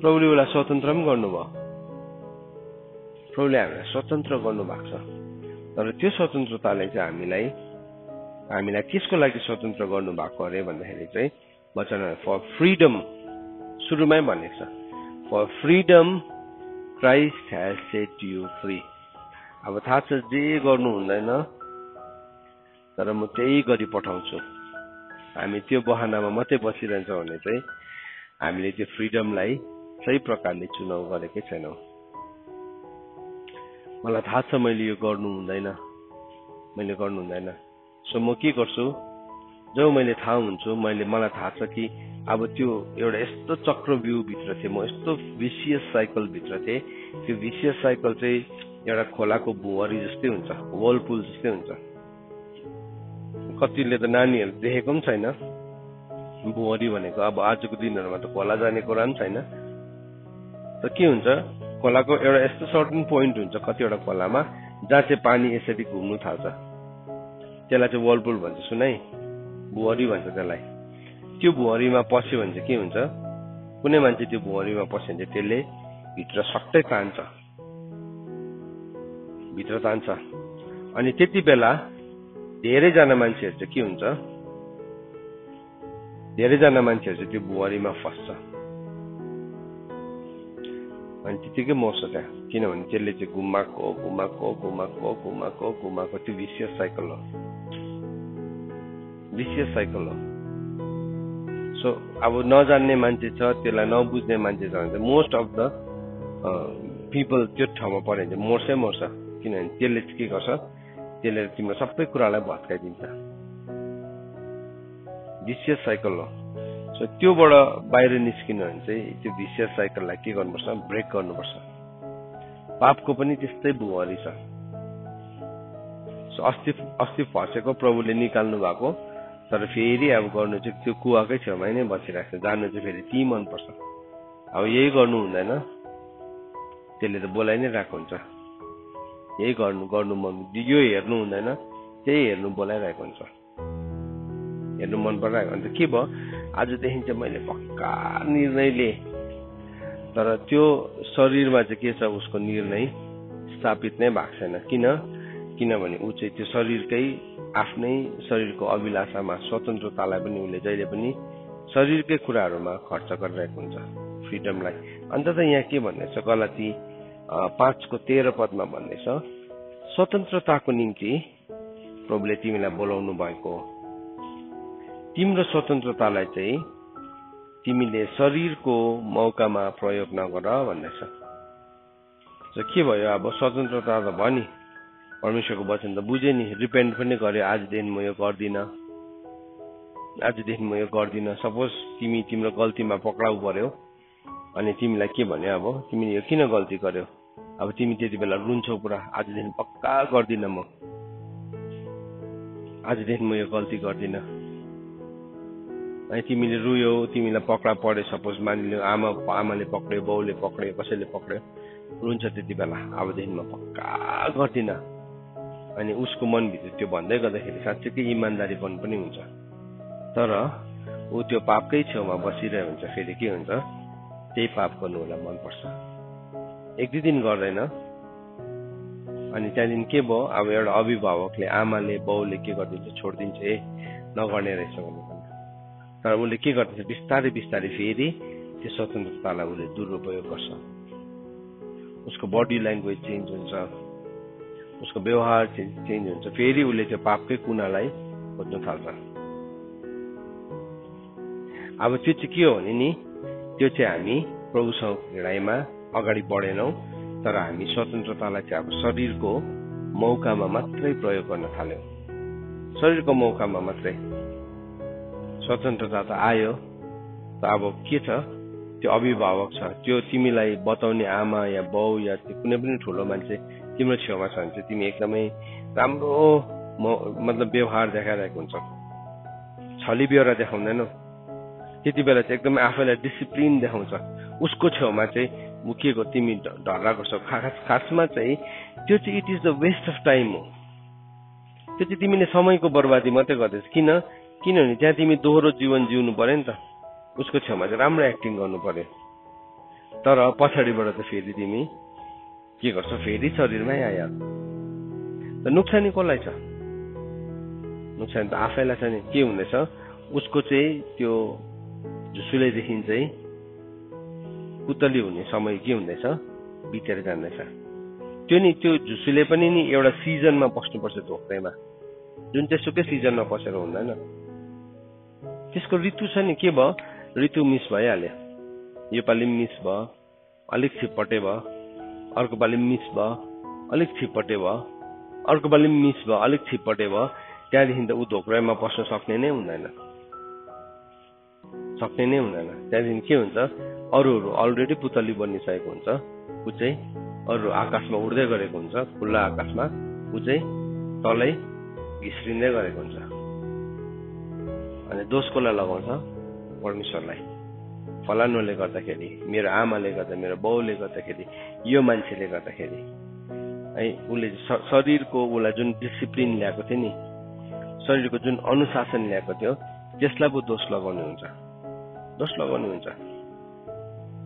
प्रभुले उसलाई स्वतन्त्र पनि गर्नुभयो, प्रभुले हामीलाई स्वतन्त्र गर्नुभएको छ। तर त्यो स्वतन्त्रताले चाहिँ हामीलाई त्यसको लागि स्वतन्त्र गर्नुभएको अरे भन्दाखेरि चाहिँ वचनमा फर फ्रिडम सुरुमै भनेको छ, for freedom Christ has set you free. अब थाहा छ जे गर्नु हुँदैन, तर म त्यही गरी पठाउँछु। हामी त्यो बहानामा मात्रै बसिरहन्छौँ भने चाहिँ हामीले त्यो फ्रिडमलाई सही प्रकारले चुनाव गरेकै छैनौँ। मलाई थाहा छ मैले यो गर्नु हुँदैन, सो म के गर्छु, जब मैले थाहा हुन्छु, मलाई थाहा छ कि अब त्यो एउटा यस्तो चक्रव्यूहभित्र थिएँ, म यस्तो भिसियस साइकल भित्र थिएँ। त्यो भिसियस साइकल चाहिँ एउटा खोलाको भुवरी जस्तै हुन्छ, वर्लपुल जस्तै हुन्छ। कतिले त नानीहरू देखेको पनि छैन भुवरी भनेको। अब आजको दिनहरूमा त खोला जाने कुरा पनि छैन। त के हुन्छ, खोलाको एउटा यस्तो सर्टन पोइन्ट हुन्छ कतिवटा खोलामा जहाँ चाहिँ पानी यसरी घुम्नु थाल्छ, त्यसलाई चाहिँ वर्लपुल भन्छ। सुनाइ, भुवरी भन्छ त्यसलाई। त्यो भुवरीमा पस्यो भने चाहिँ के हुन्छ, कुनै मान्छे त्यो भुवरीमा पस्यो भने चाहिँ त्यसले भित्र सट्टै तान्छ। अनि त्यति बेला धेरैजना मान्छेहरू चाहिँ के हुन्छ, धेरैजना मान्छेहरू चाहिँ त्यो भुवरीमा फस्छ अनि त्यतिकै मर्छ त्यहाँ। किनभने त्यसले चाहिँ घुमाएको त्यो भिसियस साइकल हो। सो अब नजान्ने मान्छे छ, त्यसलाई नबुझ्ने मान्छे छ भने चाहिँ मोस्ट अफ द पिपल त्यो ठाउँमा पऱ्यो भने चाहिँ मर्छ। किनभने त्यसले के गर्छ, त्यसले तिम्रो सबै कुरालाई भत्काइदिन्छ। भिसियस साइकल हो। सो त्योबाट बाहिर निस्किनु भने चाहिँ त्यो भिसियस साइकललाई के गर्नुपर्छ, ब्रेक गर्नुपर्छ। पापको पनि त्यस्तै भुवरी छ। सो अस्ति फसेको प्रभुले निकाल्नु भएको, तर फेरि अब गर्नु चाहिँ त्यो कुवाकै छेउमा नै बसिरहेको छ। जानु चाहिँ फेरि ती मनपर्छ। अब यही गर्नु हुँदैन, त्यसले त बोलाइ नै रहेको हुन्छ, यही गर्नु मन, यो हेर्नु हुँदैन, त्यही हेर्नु बोलाइरहेको हुन्छ, हेर्नु मन परिरहेको। अन्त के भयो, आजदेखि चाहिँ मैले पक्का निर्णय लिएँ। तर त्यो शरीरमा चाहिँ के छ, उसको निर्णय स्थापित नै भएको छैन। किनभने ऊ चाहिँ त्यो शरीरकै आफ्नै शरीरको अभिलाषामा स्वतन्त्रतालाई पनि उसले जहिले पनि शरीरकै कुराहरूमा खर्च गरिरहेको हुन्छ, फ्रिडमलाई। अन्त त यहाँ के भन्दैछ, गलाती 5:13 भन्दैछ, स्वतन्त्रताको निम्ति प्रभुले तिमीलाई बोलाउनु भएको, तिम्रो स्वतन्त्रतालाई चाहिँ तिमीले शरीरको मौकामा प्रयोग नगर भन्दैछ। के भयो, अब स्वतन्त्रता त भयो नि, परमेश्वरको वचन त बुझे नि, रिपेन्ट पनि गर्यो, आजदेखि म यो गर्दिनँ, सपोज तिम्रो गल्तीमा पक्राउ पर्यो अनि तिमीलाई के भन्यो, अब तिमीले यो किन गल्ती गर्यो, अब तिमी त्यति बेला रुन्छौ पुरा, आजदेखि पक्का गर्दिनँ म, आजदेखि म यो गल्ती गर्दिनँ। अनि तिमीले रुयौ, तिमीलाई पक्रा पर्यो, सपोज मानिलियो आमाले पक्रियो, बाउले पक्रियो, कसैले पक्रियो, रुन्छ त्यति बेला, अबदेखि म पक्का गर्दिनँ। अनि उसको मनभित्र त्यो भन्दै गर्दाखेरि साँच्चैकै इमान्दारीपन पनि हुन्छ। तर ऊ त्यो पापकै छेउमा बसिरहेको हुन्छ, फेरि के हुन्छ, त्यही पाप गर्नु उसलाई मनपर्छ, 1-2 दिन गर्दैन। अनि त्यहाँदेखि के भयो, अब एउटा अभिभावकले, आमाले बाउले के गरिदिन्छ, छोडिदिन्छ, नगर्ने रहेछ भनेर। तर उसले के गर्दछ, बिस्तारै फेरि त्यो स्वतन्त्रतालाई उसले दुरुपयोग गर्छ। उसको बडी ल्याङ्ग्वेज चेन्ज हुन्छ, उसको व्यवहार चेन्ज हुन्छ, फेरि उसले त्यो पापकै कुनालाई खोज्न थाल्छ। अब त्यो चाहिँ के हो भने नि, त्यो चाहिँ हामी प्रभुसँग लडाइँमा अगाडि बढेनौँ, तर हामी स्वतन्त्रतालाई चाहिँ अब शरीरको मौकामा मात्रै प्रयोग गर्न थाल्यौँ, शरीरको मौकामा मात्रै। स्वतन्त्रता त आयो, त अब के छ, त्यो अभिभावक छ, त्यो तिमीलाई बताउने आमा या बाउ या कुनै पनि ठुलो मान्छे तिम्रो छेउमा छ भने चाहिँ तिमी एकदमै राम्रो मतलब व्यवहार देखाइरहेको हुन्छ, छली बेहोरा देखाउँदैनौ, त्यति बेला चाहिँ एकदमै आफैलाई डिसिप्लिन देखाउँछ। उसको छेउमा चाहिँ के को तिमी ढर्रा गर्छौ। खासमा चाहिँ त्यो चाहिँ it is the waste of time हो, त्यो चाहिँ तिमीले समयको बर्बादी मात्रै गर्दैछ। किनभने त्यहाँ तिमी दोहोरो जीवन जिउनु पर्यो नि त, उसको छेउमा चाहिँ राम्रो एक्टिङ गर्नु पर्यो। तर पछाडिबाट त फेरि तिमी के गर्छौ, फेरि शरीरमै आयो। त नोक्सानी कसलाई छ, नोक्सानी त आफैलाई छ नि। के हुँदैछ, उसको चाहिँ त्यो झुसुलेदेखि चाहिँ पुतली हुने समय के हुँदैछ, बितेर जाँदैछ। त्यो झुसुले पनि नि एउटा सिजनमा बस्नुपर्छ धोक्दैमा, जुन त्यसोकै सिजनमा बसेर हुँदैन। त्यसको ऋतु छ नि, के भयो, ऋतु मिस भइहाल्यो, यो पालि मिस भयो, अलिक छिपटे भयो, अर्को पालि मिस भयो, अलिक छिपटे भयो, अर्को पालि मिस भयो, अलिक छिपटे भयो। त्यहाँदेखि त ऊ धोक्रामा बस्न सक्ने नै हुँदैन। त्यहाँदेखि के हुन्छ, अरूहरू अलरेडी पुतली बनिसकेको हुन्छ, ऊ चाहिँ अरू आकाशमा उड्दै गरेको हुन्छ, खुल्ला आकाशमा, ऊ चाहिँ तलै घिस्रिँदै गरेको हुन्छ। अनि दोष कसलाई लगाउँछ, परमेश्वरलाई। फलानुले गर्दाखेरि, मेरो आमाले गर्दा, मेरो बाउले गर्दाखेरि, यो मान्छेले गर्दाखेरि है, उसले शरीरको उसलाई जुन डिसिप्लिन ल्याएको थियो नि, शरीरको जुन अनुशासन ल्याएको थियो, त्यसलाई पो दोष लगाउनु हुन्छ।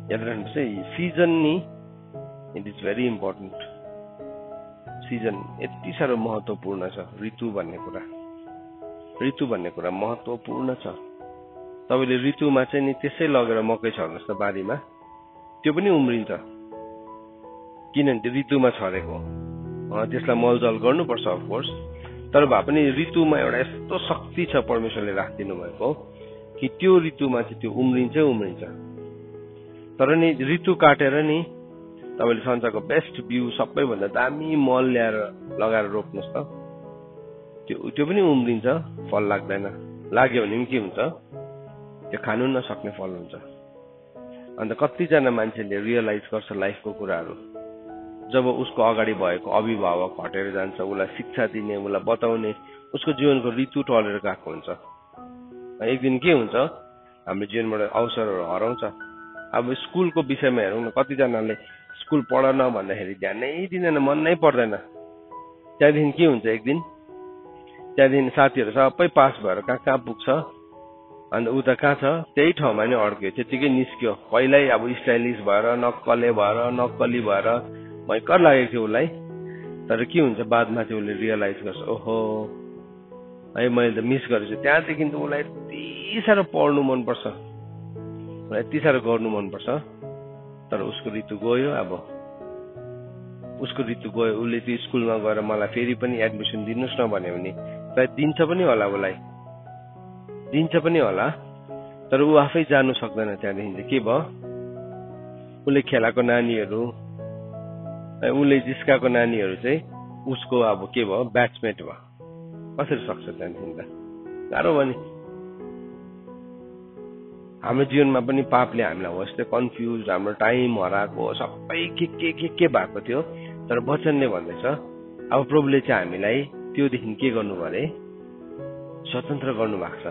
याद राख्नुहोस् है, सिजन नि it is very important. Season यति साह्रो महत्त्वपूर्ण छ। ऋतु भन्ने कुरा महत्त्वपूर्ण छ। तपाईँले ऋतुमा चाहिँ नि त्यसै लगेर मकै छर्नुहोस् त बारीमा, त्यो पनि उम्रिन्छ, किनभने त्यो ऋतुमा छरेको। त्यसलाई मलजल गर्नुपर्छ अफकोर्स, तर भए पनि ऋतुमा एउटा यस्तो शक्ति छ परमेश्वरले राखिदिनु भएको कि त्यो ऋतुमा चाहिँ त्यो उम्रिन्छ। तर नि ऋतु काटेर नि तपाईँले संसारको बेस्ट बिउ, सबैभन्दा दामी मल ल्याएर लगाएर रोप्नुहोस् त, त्यो पनि उम्रिन्छ, फल लाग्दैन। लाग्यो भने पनि के हुन्छ, त्यो खानु नसक्ने फल हुन्छ। अन्त कतिजना मान्छेले रियलाइज गर्छ लाइफको कुराहरू जब उसको अगाडि भएको अभिभावक हटेर जान्छ, उसलाई शिक्षा दिने, उसलाई बताउने, उसको जीवनको ऋतु टलेर गएको हुन्छ। एक दिन के हुन्छ, हाम्रो जीवनबाट अवसरहरू हराउँछ। अब स्कुलको विषयमा हेरौँ न, कतिजनाले स्कुल पढ न भन्दाखेरि ध्यानै दिँदैन, मन नै पर्दैन। त्यहाँदेखि के हुन्छ एक दिन, त्यहाँदेखि साथीहरू सबै पास भएर कहाँ पुग्छ, अन्त उता कहाँ छ त्यही ठाउँमा नै अड्क्यो, त्यतिकै निस्क्यो। पहिल्यै अब स्टाइलिस भएर नक्कले भएर नक्कली भएर भयङ्कर लागेको थियो उसलाई। तर के हुन्छ बादमा चाहिँ उसले रियलाइज गर्छ, ओहो है मैले त मिस गरेछु। त्यहाँदेखि त उसलाई यति साह्रो पढ्नु मनपर्छ, उसलाई यति साह्रो गर्नु मनपर्छ। तर उसको ऋतु गयो। अब उसको ऋतु गयो, उसले त्यो स्कुलमा गएर मलाई फेरि पनि एडमिसन दिनुहोस् न भन्यो भने सायद दिन्छ पनि होला, उसलाई दिन्छ पनि होला। तर ऊ आफै जानु सक्दैन। त्यहाँदेखि चाहिँ के भयो, उसले खेलाएको नानीहरू, उसले जिस्काएको नानीहरू चाहिँ उसको अब के भयो, ब्याचमेट भयो। कसरी सक्छ त्यहाँदेखि त? गाह्रो भयो नि। हाम्रो जीवनमा पनि पापले हामीलाई हो यस्तै कन्फ्युज, हाम्रो टाइम हराएको, सबै के भएको थियो। तर वचनले भन्दैछ अब प्रभुले चाहिँ हामीलाई त्योदेखि के गर्नु अरे, स्वतन्त्र गर्नु भएको छ।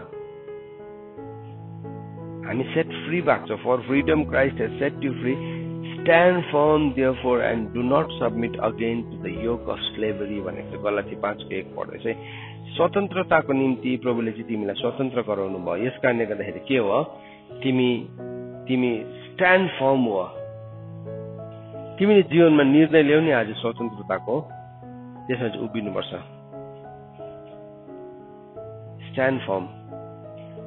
हामी सेट फ्री भएको छ। For freedom Christ has set you free, stand firm therefore and do not submit again to the yoke of slavery भनेको छ। गलाती 5:1 पढ्दै चाहिँ स्वतन्त्रताको निम्ति प्रभुले चाहिँ तिमीलाई स्वतन्त्र गराउनु भयो। यस कारणले गर्दाखेरि के हो, तिमी स्ट्यान्ड फर्म हो। तिमीले जीवनमा निर्णय ल्याऊ नि आज स्वतन्त्रताको, त्यसमा चाहिँ उभिनुपर्छ। Stand form.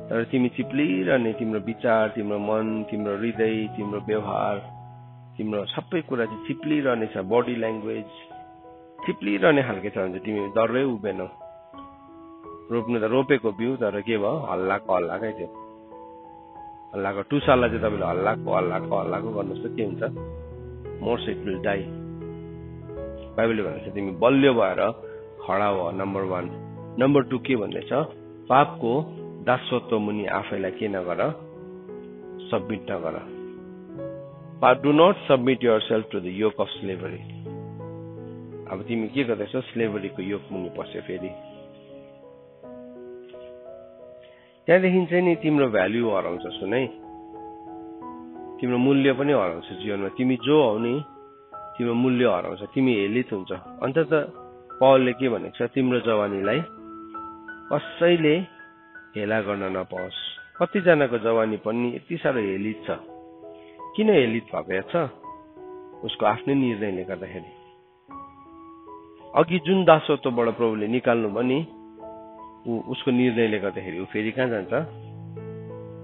तर तिमी चिप्लिरहने, तिम्रो विचार, तिम्रो मन, तिम्रो हृदय, तिम्रो व्यवहार, तिम्रो सबै कुरा चाहिँ चिप्लिरहने छ। बडी ल्याङ्ग्वेज चिप्लिरहने खालके छ भने तिमी डरै उभिएनौ। रोप्नु त रोपेको बिउ, तर के भयो, हल्लाकै थियो। हल्लाको टुसालाई चाहिँ तपाईँले हल्लाको गर्नुहोस् त के हुन्छ, मोर्स इट विल डाई। बाइबलले भन्दैछ तिमी बलियो भएर खडा हो, नम्बर 1। नम्बर 2 के भन्दैछ, पापको दासत्व मुनि आफैलाई के नगर, सबमिट नगर। Do not submit yourself to the yoke of slavery. अब तिमी के गर्दैछौ, स्लेभरीको योक मुनि पस्यो फेरि। त्यहाँदेखि चाहिँ नि तिम्रो भ्याल्यु हराउँछ। सुनै, तिम्रो मूल्य पनि हराउँछ जीवनमा। तिमी जो हौ नि, तिम्रो मूल्य हराउँछ, तिमी हेलित हुन्छ। अन्तत पौलले के भनेको छ, तिम्रो जवानीलाई कसैले हेला गर्न नपाओस्। कतिजनाको जवानी पनि यति साह्रो हेलित छ। किन हेलित भएको छ? उसको आफ्नै निर्णयले गर्दाखेरि। अघि जुन दासत्वबाट प्रभुले निकाल्नु भयो नि, उसको निर्णयले गर्दाखेरि ऊ फेरि कहाँ जान्छ,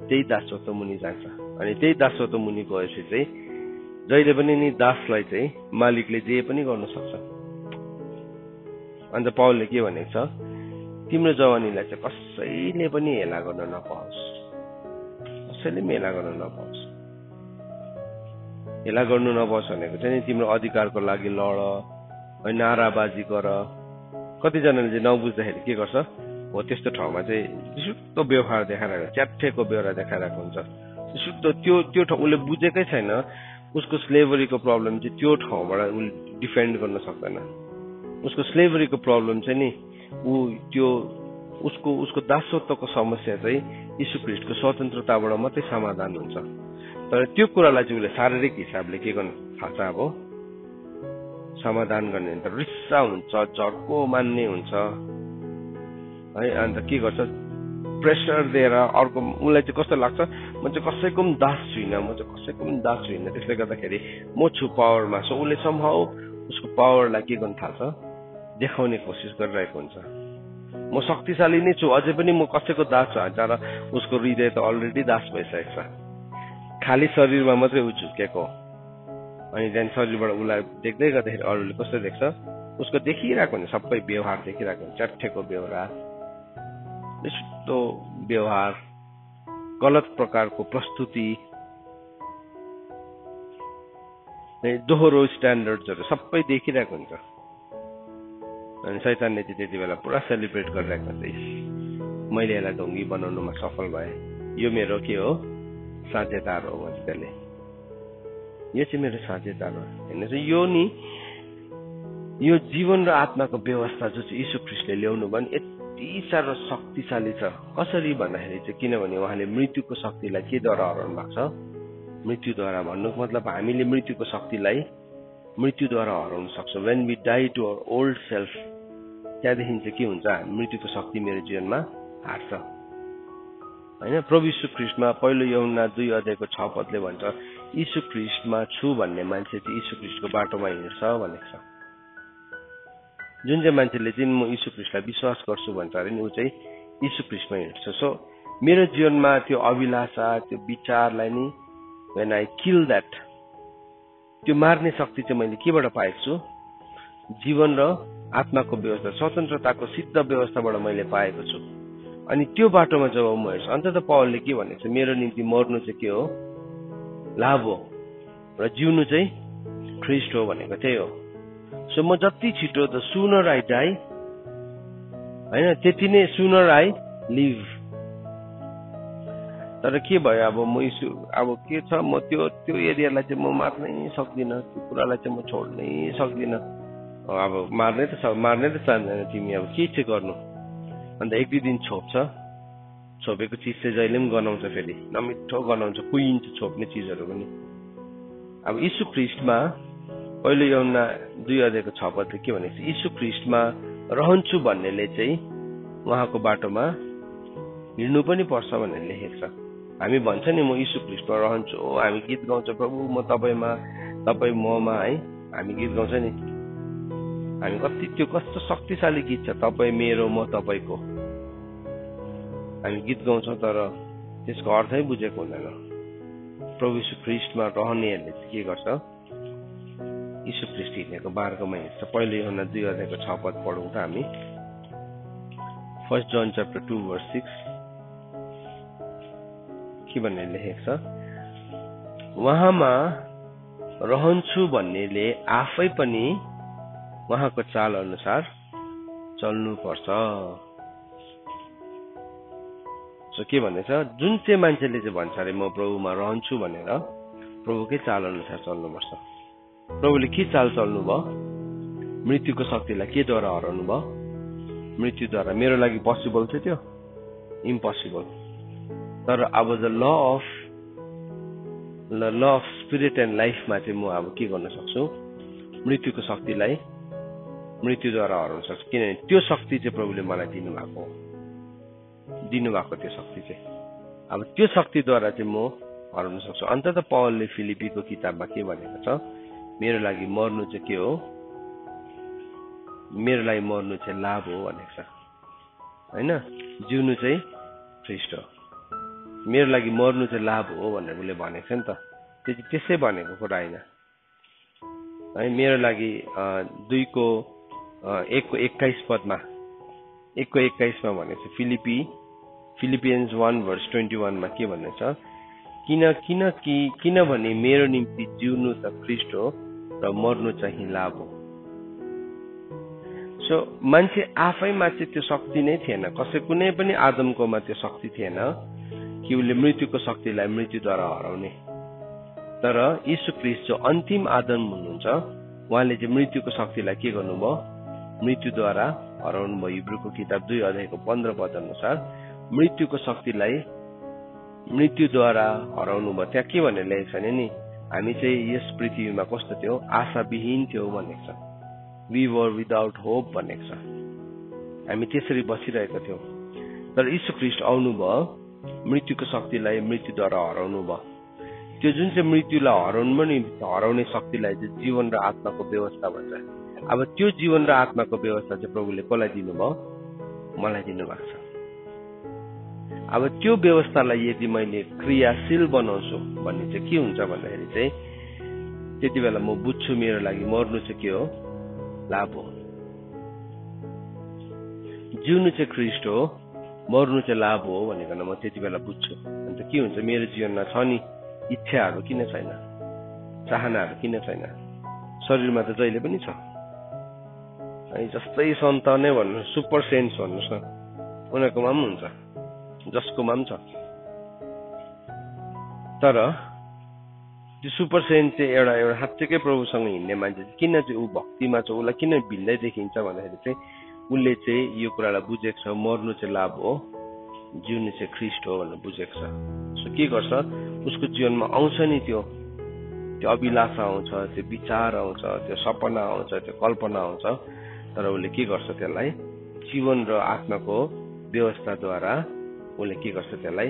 त्यही दासत्व मुनि जान्छ। अनि त्यही दासत्व मुनि गएपछि चाहिँ जहिले पनि नि दासलाई चाहिँ मालिकले जे पनि गर्न सक्छ। अन्त पौलले के भनेको छ, तिम्रो जवानीलाई चाहिँ कसैले पनि हेला गर्न नपाओस्। कसैले पनि हेला गर्न नपाओस्। हेला गर्नु नपाओस् भनेको चाहिँ तिम्रो अधिकारको लागि लड, नाराबाजी गर। कतिजनाले चाहिँ नबुझ्दाखेरि के गर्छ, हो त्यस्तो ठाउँमा चाहिँ विशुद्ध व्यवहार देखाइरहेको, च्याठेको व्यवहार देखाइरहेको हुन्छ। विशुद्ध त्यो ठाउँ उसले बुझेकै छैन। उसको स्लेभरीको प्रब्लम चाहिँ त्यो ठाउँबाट उसले डिफेन्ड गर्न सक्दैन। उसको स्लेभरीको प्रब्लम चाहिँ नि उसको दासत्वको समस्या चाहिँ यीशु ख्रीष्टको स्वतन्त्रताबाट मात्रै समाधान हुन्छ। तर त्यो कुरालाई चाहिँ उसले शारीरिक हिसाबले के गर्नु थाल्छ, अब समाधान गर्ने त रिस्सा हुन्छ, झर्को मान्ने हुन्छ है। अन्त के गर्छ, प्रेसर दिएर अर्को, उसलाई चाहिँ कस्तो लाग्छ, म चाहिँ कसैको पनि दास छुइनँ, त्यसले गर्दाखेरि म छु पावरमा। सो उसले समहाउ उसको पावरलाई के गर्न थाल्छ, देखाउने कोसिस गरिरहेको हुन्छ। म शक्तिशाली नै छु, अझै पनि म कसैको दास छु। तर उसको हृदय त अलरेडी दास भइसकेको छ। खाली शरीरमा मात्रै ऊ झुकेको। अनि त्यहाँदेखि शरीरबाट उसलाई देख्दै गर्दाखेरि अरूले कस्तो देख्छ, उसको देखिरहेको हुन्छ, सबै व्यवहार देखिरहेको हुन्छ। च्याठेको व्यवहार, विशुद्ध व्यवहार, गलत प्रकारको प्रस्तुति, दोहोरो स्ट्यान्डर्ड्सहरू सबै देखिरहेको हुन्छ। अनि शैतानले चाहिँ त्यति बेला पुरा सेलिब्रेट गरिरहेको हुन्छ, मैले यसलाई ढोङ्गी बनाउनुमा सफल भएँ, यो मेरो के हो, साझेदार हो भन्छ त्यसले। यो चाहिँ मेरो साझेदार हो। हेर्नु चाहिँ यो जीवन र आत्माको व्यवस्था जो चाहिँ यीशु ख्रीष्टले ल्याउनु भयो नि, यति साह्रो शक्तिशाली छ। कसरी भन्दाखेरि चाहिँ किनभने उहाँले मृत्युको शक्तिलाई केद्वारा हराउनु भएको छ, मृत्युद्वारा। भन्नुको मतलब हामीले मृत्युको शक्तिलाई मृत्युद्वारा हराउन सक्छौँ। When we die to our old self, त्यहाँदेखि चाहिँ के हुन्छ, मृत्युको शक्ति मेरो जीवनमा हार्छ होइन। प्रभु यीशु ख्रीष्टमा पहिलो यूहन्ना 2:6 भन्छ, यीशु ख्रीष्टमा छु भन्ने मान्छे चाहिँ यीशु ख्रीष्टको बाटोमा हिँड्छ भनेको छ। जुन चाहिँ मान्छेले चाहिँ म यीशु ख्रीष्टलाई विश्वास गर्छु भन्छ अरे नि, ऊ चाहिँ यीशु ख्रीष्टमा हिँड्छ। सो मेरो जीवनमा त्यो अभिलाषा, त्यो विचारलाई नि व्हेन आई किल द्याट, त्यो मार्ने शक्ति चाहिँ मैले केबाट पाएको छु? जीवन र आत्माको व्यवस्था, स्वतन्त्रताको सिद्ध व्यवस्थाबाट मैले पाएको छु। अनि त्यो बाटोमा जब म हेर्छु, अन्तत पौलले के भनेको छ, मेरो निम्ति मर्नु चाहिँ के हो? लाभ हो, र जिउनु चाहिँ ख्रीष्ट हो भनेको त्यही हो। सो म जति छिटो द सुनर आई डाई होइन, त्यति नै सुनर आई लिभ। तर के भयो, अब म अब के छ, म त्यो एरियालाई चाहिँ म मार्नै सक्दिनँ, त्यो कुरालाई चाहिँ म छोड्नै सक्दिनँ। अब मार्नै त चाहँदैन तिमी, अब के चाहिँ गर्नु? अन्त 1-2 दिन छोपेको चिज चाहिँ जहिले पनि गनाउँछ, फेरि नमिठो गनाउँछ, कुहिन्छ छोप्ने चिजहरू पनि। अब यीशु ख्रीष्टमा पहिलो यूहन्ना 2:6 के भनेको छ, यीशु ख्रीष्टमा रहन्छु भन्नेले चाहिँ उहाँको बाटोमा हिँड्नु पनि पर्छ भनेर लेखेको छ। हामी भन्छ नि, म यीशु ख्रीष्टमा रहन्छु, हामी गीत गाउँछ, प्रभु म तपाईमा, तपाईँ ममा, है हामी गीत गाउँछ नि। हामी त्यो कस्तो शक्तिशाली गीत छ, तपाईँ मेरो म तपाईँको, हामी गीत गाउँछौँ, तर त्यसको अर्थै बुझेको हुँदैन। प्रभु यीशु ख्रीष्टमा रहनेहरूले चाहिँ के गर्छ, यीशु ख्रीष्ट हिँडेको मार्गमा हिँड्छ। पहिलो यूहन्ना 2:6 पढौँ त हामी। 1 John chapter 2:6 के भन्ने लेखेको छ, उहाँमा रहन्छु भन्नेले आफै पनि उहाँको चाल अनुसार चल्नुपर्छ। सो के भनेछ, जुन चाहिँ मान्छेले चाहिँ भन्छ अरे म प्रभुमा रहन्छु भनेर, प्रभुकै चाल अनुसार चल्नुपर्छ। प्रभुले के चाल चल्नु भयो? मृत्युको शक्तिलाई केद्वारा हराउनु भयो? मृत्युद्वारा। मेरो लागि पोसिबल थियो त्यो? इम्पोसिबल। तर अब the law of spirit and लाइफमा चाहिँ म अब के गर्न सक्छु? मृत्युको शक्तिलाई मृत्युद्वारा हराउन सक्छु, किनभने त्यो शक्ति चाहिँ प्रभुले मलाई दिनुभएको त्यो शक्ति चाहिँ। अब त्यो शक्तिद्वारा चाहिँ म हराउन सक्छु। अन्तत पौलले फिलिपीको किताबमा के भनेको छ, मेरो लागि मर्नु चाहिँ के हो? मेरो लागि मर्नु चाहिँ लाभ हो भनेको छ होइन, जिउनु चाहिँ ख्रीष्ट हो। मेरो लागि मर्नु चाहिँ लाभ हो भनेर उसले भनेको छ नि त, त्यो चाहिँ त्यसै भनेको कुरा होइन है। मेरो लागि 2:21 भनेको छ, फिलिपियन्स 1:21 के भनेको छ, किनभने मेरो निम्ति जिउनु त ख्रीष्ट हो र मर्नु चाहिँ लाभ हो। सो मान्छे आफैमा चाहिँ त्यो शक्ति नै थिएन, कुनै पनि आदमकोमा त्यो शक्ति थिएन कि उसले मृत्युको शक्तिलाई मृत्युद्वारा हराउने। तर यीशु ख्रीष्ट जो अन्तिम आदम हुनुहुन्छ, उहाँले चाहिँ मृत्युको शक्तिलाई के गर्नुभयो? मृत्युद्वारा हराउनु भयो। हिब्रूको किताब 2:15 अनुसार मृत्युको शक्तिलाई मृत्युद्वारा हराउनु भयो। त्यहाँ के भनेर लेखेको छ नि, हामी चाहिँ यस पृथ्वीमा कस्तो थियो? आशाविहीन थियो भनेको छ। वी वर विदाउट होप भनेको छ। हामी त्यसरी बसिरहेका थियौँ। तर यीशु ख्रीष्ट आउनुभयो, मृत्युको शक्तिलाई मृत्युद्वारा हराउनु भयो। त्यो जुन चाहिँ मृत्युलाई हराउने शक्तिलाई चाहिँ जीवन र आत्माको व्यवस्था भन्छ। अब त्यो जीवन र आत्माको व्यवस्था चाहिँ प्रभुले कसलाई दिनुभयो? मलाई दिनुभएको छ। अब त्यो व्यवस्थालाई यदि मैले क्रियाशील बनाउँछु भन्ने चाहिँ के हुन्छ भन्दाखेरि चाहिँ त्यति बेला म बुझ्छु मेरो लागि मर्नु चाहिँ के हो? लाभ हो। जिउनु चाहिँ ख्रीष्ट हो, मर्नु चाहिँ लाभ हो भनेर म त्यति बेला बुझ्छु। अन्त के हुन्छ, मेरो जीवनमा छ नि इच्छाहरू किन छैन, चाहनाहरू किन छैन? शरीरमा त जहिले पनि छ है, जस्तै सन्तानै भन्नु, सुपर सेन्स भन्नुहोस् न, उनीहरूकोमा पनि हुन्छ, जसकोमा पनि छ। तर त्यो सुपर सेन्स चाहिँ एउटा साँच्चैकै प्रभुसँग हिँड्ने मान्छे चाहिँ किन चाहिँ ऊ भक्तिमा छ, उसलाई किन भिन्दै देखिन्छ भन्दाखेरि चाहिँ उसले चाहिँ यो कुरालाई बुझेको छ, मर्नु चाहिँ लाभ हो, जिउनु चाहिँ ख्रीष्ट हो भनेर बुझेको छ। सो के गर्छ, उसको जीवनमा आउँछ नि त्यो त्यो अभिलाषा आउँछ, त्यो विचार आउँछ, त्यो सपना आउँछ, त्यो कल्पना आउँछ, तर उसले के गर्छ त्यसलाई जीवन र आत्माको व्यवस्थाद्वारा उसले के गर्छ त्यसलाई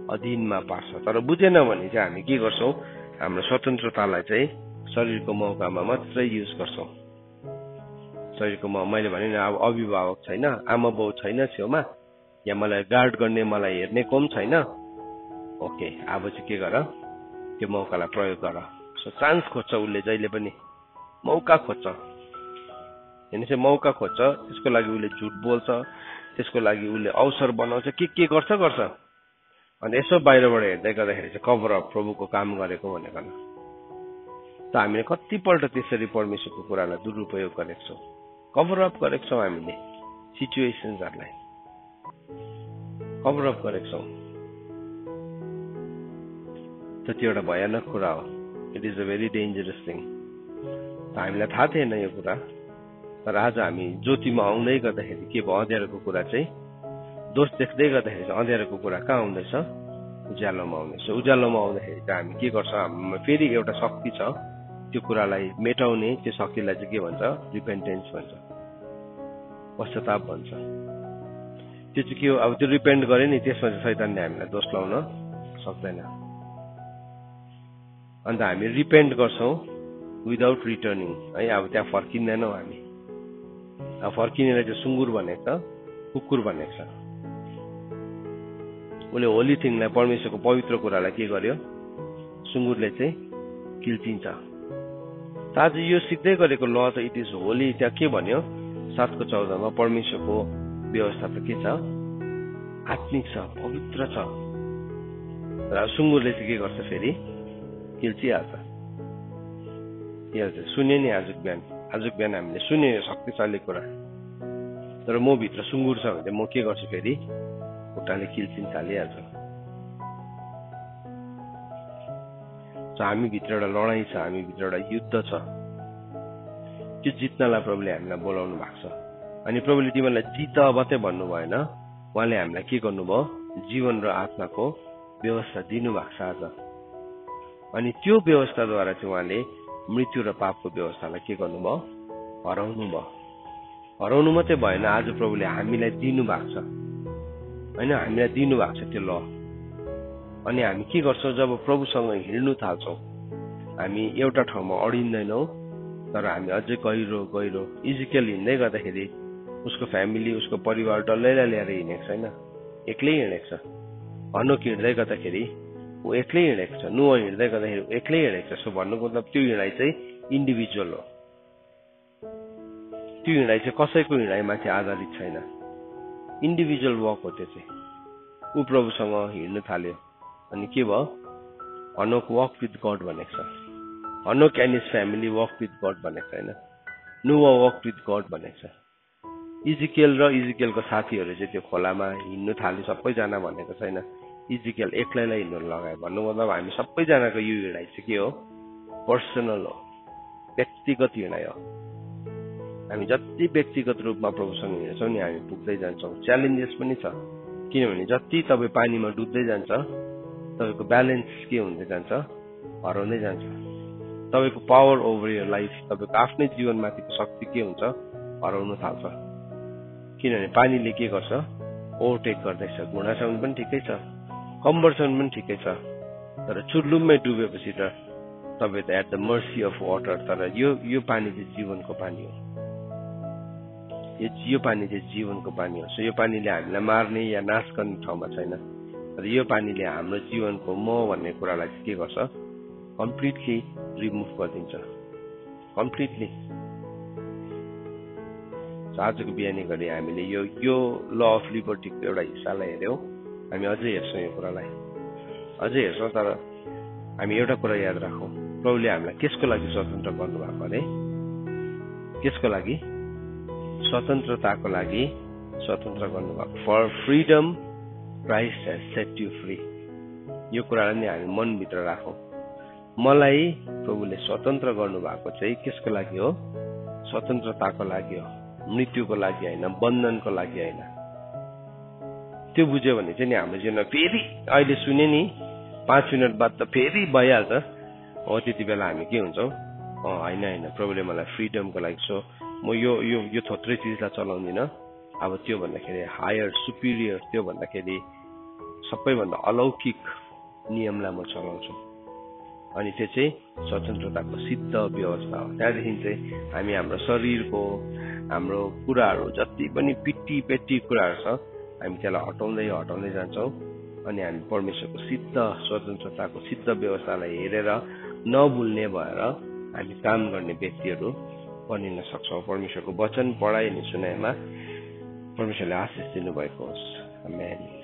अधीनमा पार्छ। तर बुझेन भने चाहिँ हामी के गर्छौँ, हाम्रो स्वतन्त्रतालाई चाहिँ शरीरको मौकामा मात्रै युज गर्छौँ। शरीरको मैले भने नि अब अभिभावक छैन, आमा बाउ छैन छेउमा, या मलाई गार्ड गर्ने मलाई हेर्ने कोम छैन, ओके अब चाहिँ के गर, त्यो मौकालाई प्रयोग गर। सो चान्स खोज्छ उसले, जहिले पनि मौका खोज्छ, होइन चाहिँ मौका खोज्छ। त्यसको लागि उसले झुट बोल्छ, त्यसको लागि उसले अवसर बनाउँछ, के गर्छ। अनि यसो बाहिरबाट हेर्दै गर्दाखेरि चाहिँ कभर अप प्रभुको काम गरेको भनेको न। त हामीले कतिपल्ट त्यसरी परमेश्वरको कुरालाई दुरुपयोग गरेको छौँ, कभर अप गरेको छौँ, हामीले सिचुएसन्सहरूलाई कभर अप गरेको छौँ। त त्यो एउटा भयानक कुरा हो। It is a very dangerous thing. हामीलाई थाहा थिएन यो कुरा, तर आज हामी ज्योतिमा आउँदै गर्दाखेरि के भयो, अँध्यारोको कुरा चाहिँ दोष देख्दै गर्दाखेरि चाहिँ अँध्यारोको कुरा कहाँ आउँदैछ, उज्यालोमा आउँदैछ। उज्यालोमा आउँदाखेरि चाहिँ हामी के गर्छौँ, हामीमा फेरि एउटा शक्ति छ, त्यो कुरालाई मेटाउने, त्यो शक्तिलाई चाहिँ के भन्छ, रिपेन्टेन्स भन्छ, पश्चाताप भन्छ। त्यो चाहिँ के हो, अब त्यो रिपेन्ट गरे नि त्यसमा चाहिँ शैतानले हामीलाई दोष लाउन सक्दैन। अन्त हामी रिपेन्ट गर्छौँ विदाउट रिटर्निङ, है। अब त्यहाँ फर्किँदैनौँ हामी। अब फर्किनेलाई चाहिँ सुँगुर भनेको छ, कुकुर भनेको छ। उसले होली थिङलाई, परमेश्वरको पवित्र कुरालाई के गर्यो, सुँगुरले चाहिँ किल्चिन्छ। त आज यो सिक्दै गरेको ल त इट इज होली। त्यहाँ के भन्यो 7:14 परमेश्वरको व्यवस्था त के छ, आत्मिक छ, पवित्र छ। र सुँगुरले चाहिँ के गर्छ, फेरि किल्चिहाल्छ। सुन्यो नि आजको बिहान हामीले सुन्यो शक्तिशाली कुरा, तर म भित्र सुँगुर छ भने म के गर्छु, फेरि खुट्टाले किल्चिन थालिहाल्छ। हामी भित्र एउटा लडाईँ छ, हामी भित्र एउटा युद्ध छ, त्यो जित्नलाई प्रभुले हामीलाई बोलाउनु भएको छ। अनि प्रभुले तिमीलाई जित मात्रै भन्नु भएन, उहाँले हामीलाई के गर्नुभयो, जीवन र आत्माको व्यवस्था दिनुभएको छ आज। अनि त्यो व्यवस्थाद्वारा चाहिँ उहाँले मृत्यु र पापको व्यवस्थालाई के गर्नुभयो, हराउनु भयो। हराउनु मात्रै भएन, आज प्रभुले हामीलाई दिनु भएको छ, होइन, हामीलाई दिनु भएको छ त्यो ल। अनि हामी के गर्छौँ, जब प्रभुसँग हिँड्नु थाल्छौँ, हामी एउटा ठाउँमा अडिँदैनौँ, तर हामी अझै गहिरो इजिकल हिँड्दै गर्दाखेरि उसको फ्यामिली, उसको परिवार डल्लैलाई ल्याएर हिँडेको छैन, एक्लै हिँडेको छ। हनोक हिँड्दै गर्दाखेरि ऊ एक्लै हिँडेको छ, नुह हिँड्दै गर्दाखेरि एक्लै हिँडेको छ। सो भन्नुको मतलब त्यो हिँडाइ चाहिँ इन्डिभिजुअल हो। त्यो हिँडाइ चाहिँ कसैको हिँडाइमाथि आधारित छैन, इन्डिभिजुअल वक हो त्यो चाहिँ। ऊ प्रभुसँग हिँड्नु थाल्यो, अनि के भयो, हनोक वक विथ गड भनेको छ। हनोक and his family walk with God भनेको छैन, नुह वक विथ गड भनेको छ। इजिकेल र इजिकेलको साथीहरू चाहिँ त्यो खोलामा हिँड्नु थाल्यो सबैजना भनेको छैन, इजिकेल एक्लैलाई हिँड्नु लगायो। भन्नु मतलब हामी सबैजनाको यो हिँडाइ चाहिँ के हो, पर्सनल हो, व्यक्तिगत हिँडाइ हो। हामी जति व्यक्तिगत रूपमा प्रभुसँग हिँड्छौँ नि, हामी पुग्दै जान्छौँ। च्यालेन्जेस पनि छ, किनभने जति तपाईँ पानीमा डुब्दै जान्छ, तपाईँको ब्यालेन्स के हुँदै जान्छ, हराउँदै जान्छ। तपाईँको पावर ओभर यर लाइफ, तपाईँको आफ्नै जीवनमाथिको शक्ति के हुन्छ, हराउनु थाल्छ। किनभने पानीले के गर्छ, ओभरटेक गर्दैछ। घुँडासम्म पनि ठिकै छ, कम्बरसम्म पनि ठिकै छ, तर चुर्लुममै डुबेपछि त तपाईँ त at the mercy of water. तर यो पानी चाहिँ जीवनको पानी हो, यो पानी चाहिँ जीवनको पानी हो। सो यो पानीले हामीलाई मार्ने या नाश गर्ने ठाउँमा छैन, तर यो पानीले हाम्रो जीवनको म भन्ने कुरालाई चाहिँ के गर्छ, कम्प्लिटली रिमुभ गरिदिन्छ, कम्प्लिटली। आजको बिहानी घडी हामीले यो ल अफ लिबर्टीको एउटा हिस्सालाई हेऱ्यौँ, हामी अझै हेर्छौँ यो कुरालाई, अझै हेर्छौँ। तर हामी एउटा कुरा याद राखौँ, प्रभुले हामीलाई केसको लागि स्वतन्त्र गर्नुभएको अरे, केसको लागि, स्वतन्त्रताको लागि स्वतन्त्र गर्नुभएको। For freedom Christ has set you free. यो कुरालाई नै हामी मनभित्र राखौँ। मलाई प्रभुले स्वतन्त्र गर्नुभएको चाहिँ केसको लागि हो, स्वतन्त्रताको लागि हो, मृत्युको लागि होइन, बन्धनको लागि होइन। त्यो बुझ्यो भने चाहिँ नि हाम्रो जीवनमा फेरि अहिले सुने नि 5 मिनट बाद त फेरि भइहाल्छ, हो त्यति बेला हामी के हुन्छौँ, होइन प्रभुले मलाई फ्रिडमको लागि सो म यो थोत्रै चिजलाई चलाउँदिनँ, अब त्यो भन्दाखेरि हायर सुपिरियर, त्यो भन्दाखेरि सबैभन्दा अलौकिक नियमलाई म चलाउँछु। अनि त्यो चाहिँ स्वतन्त्रताको सिद्ध व्यवस्था हो। त्यहाँदेखि चाहिँ हामी हाम्रो शरीरको हाम्रो कुराहरू जति पनि पिट्टी कुराहरू छ हामी त्यसलाई हटाउँदै जान्छौँ। अनि हामी परमेश्वरको सिद्ध स्वतन्त्रताको सिद्ध व्यवस्थालाई हेरेर नभुल्ने भएर हामी काम गर्ने व्यक्तिहरू बनिन सक्छौँ। परमेश्वरको वचन पढाइ अनि सुनाइमा परमेश्वरले आशिष दिनुभएको होस्। आमेन।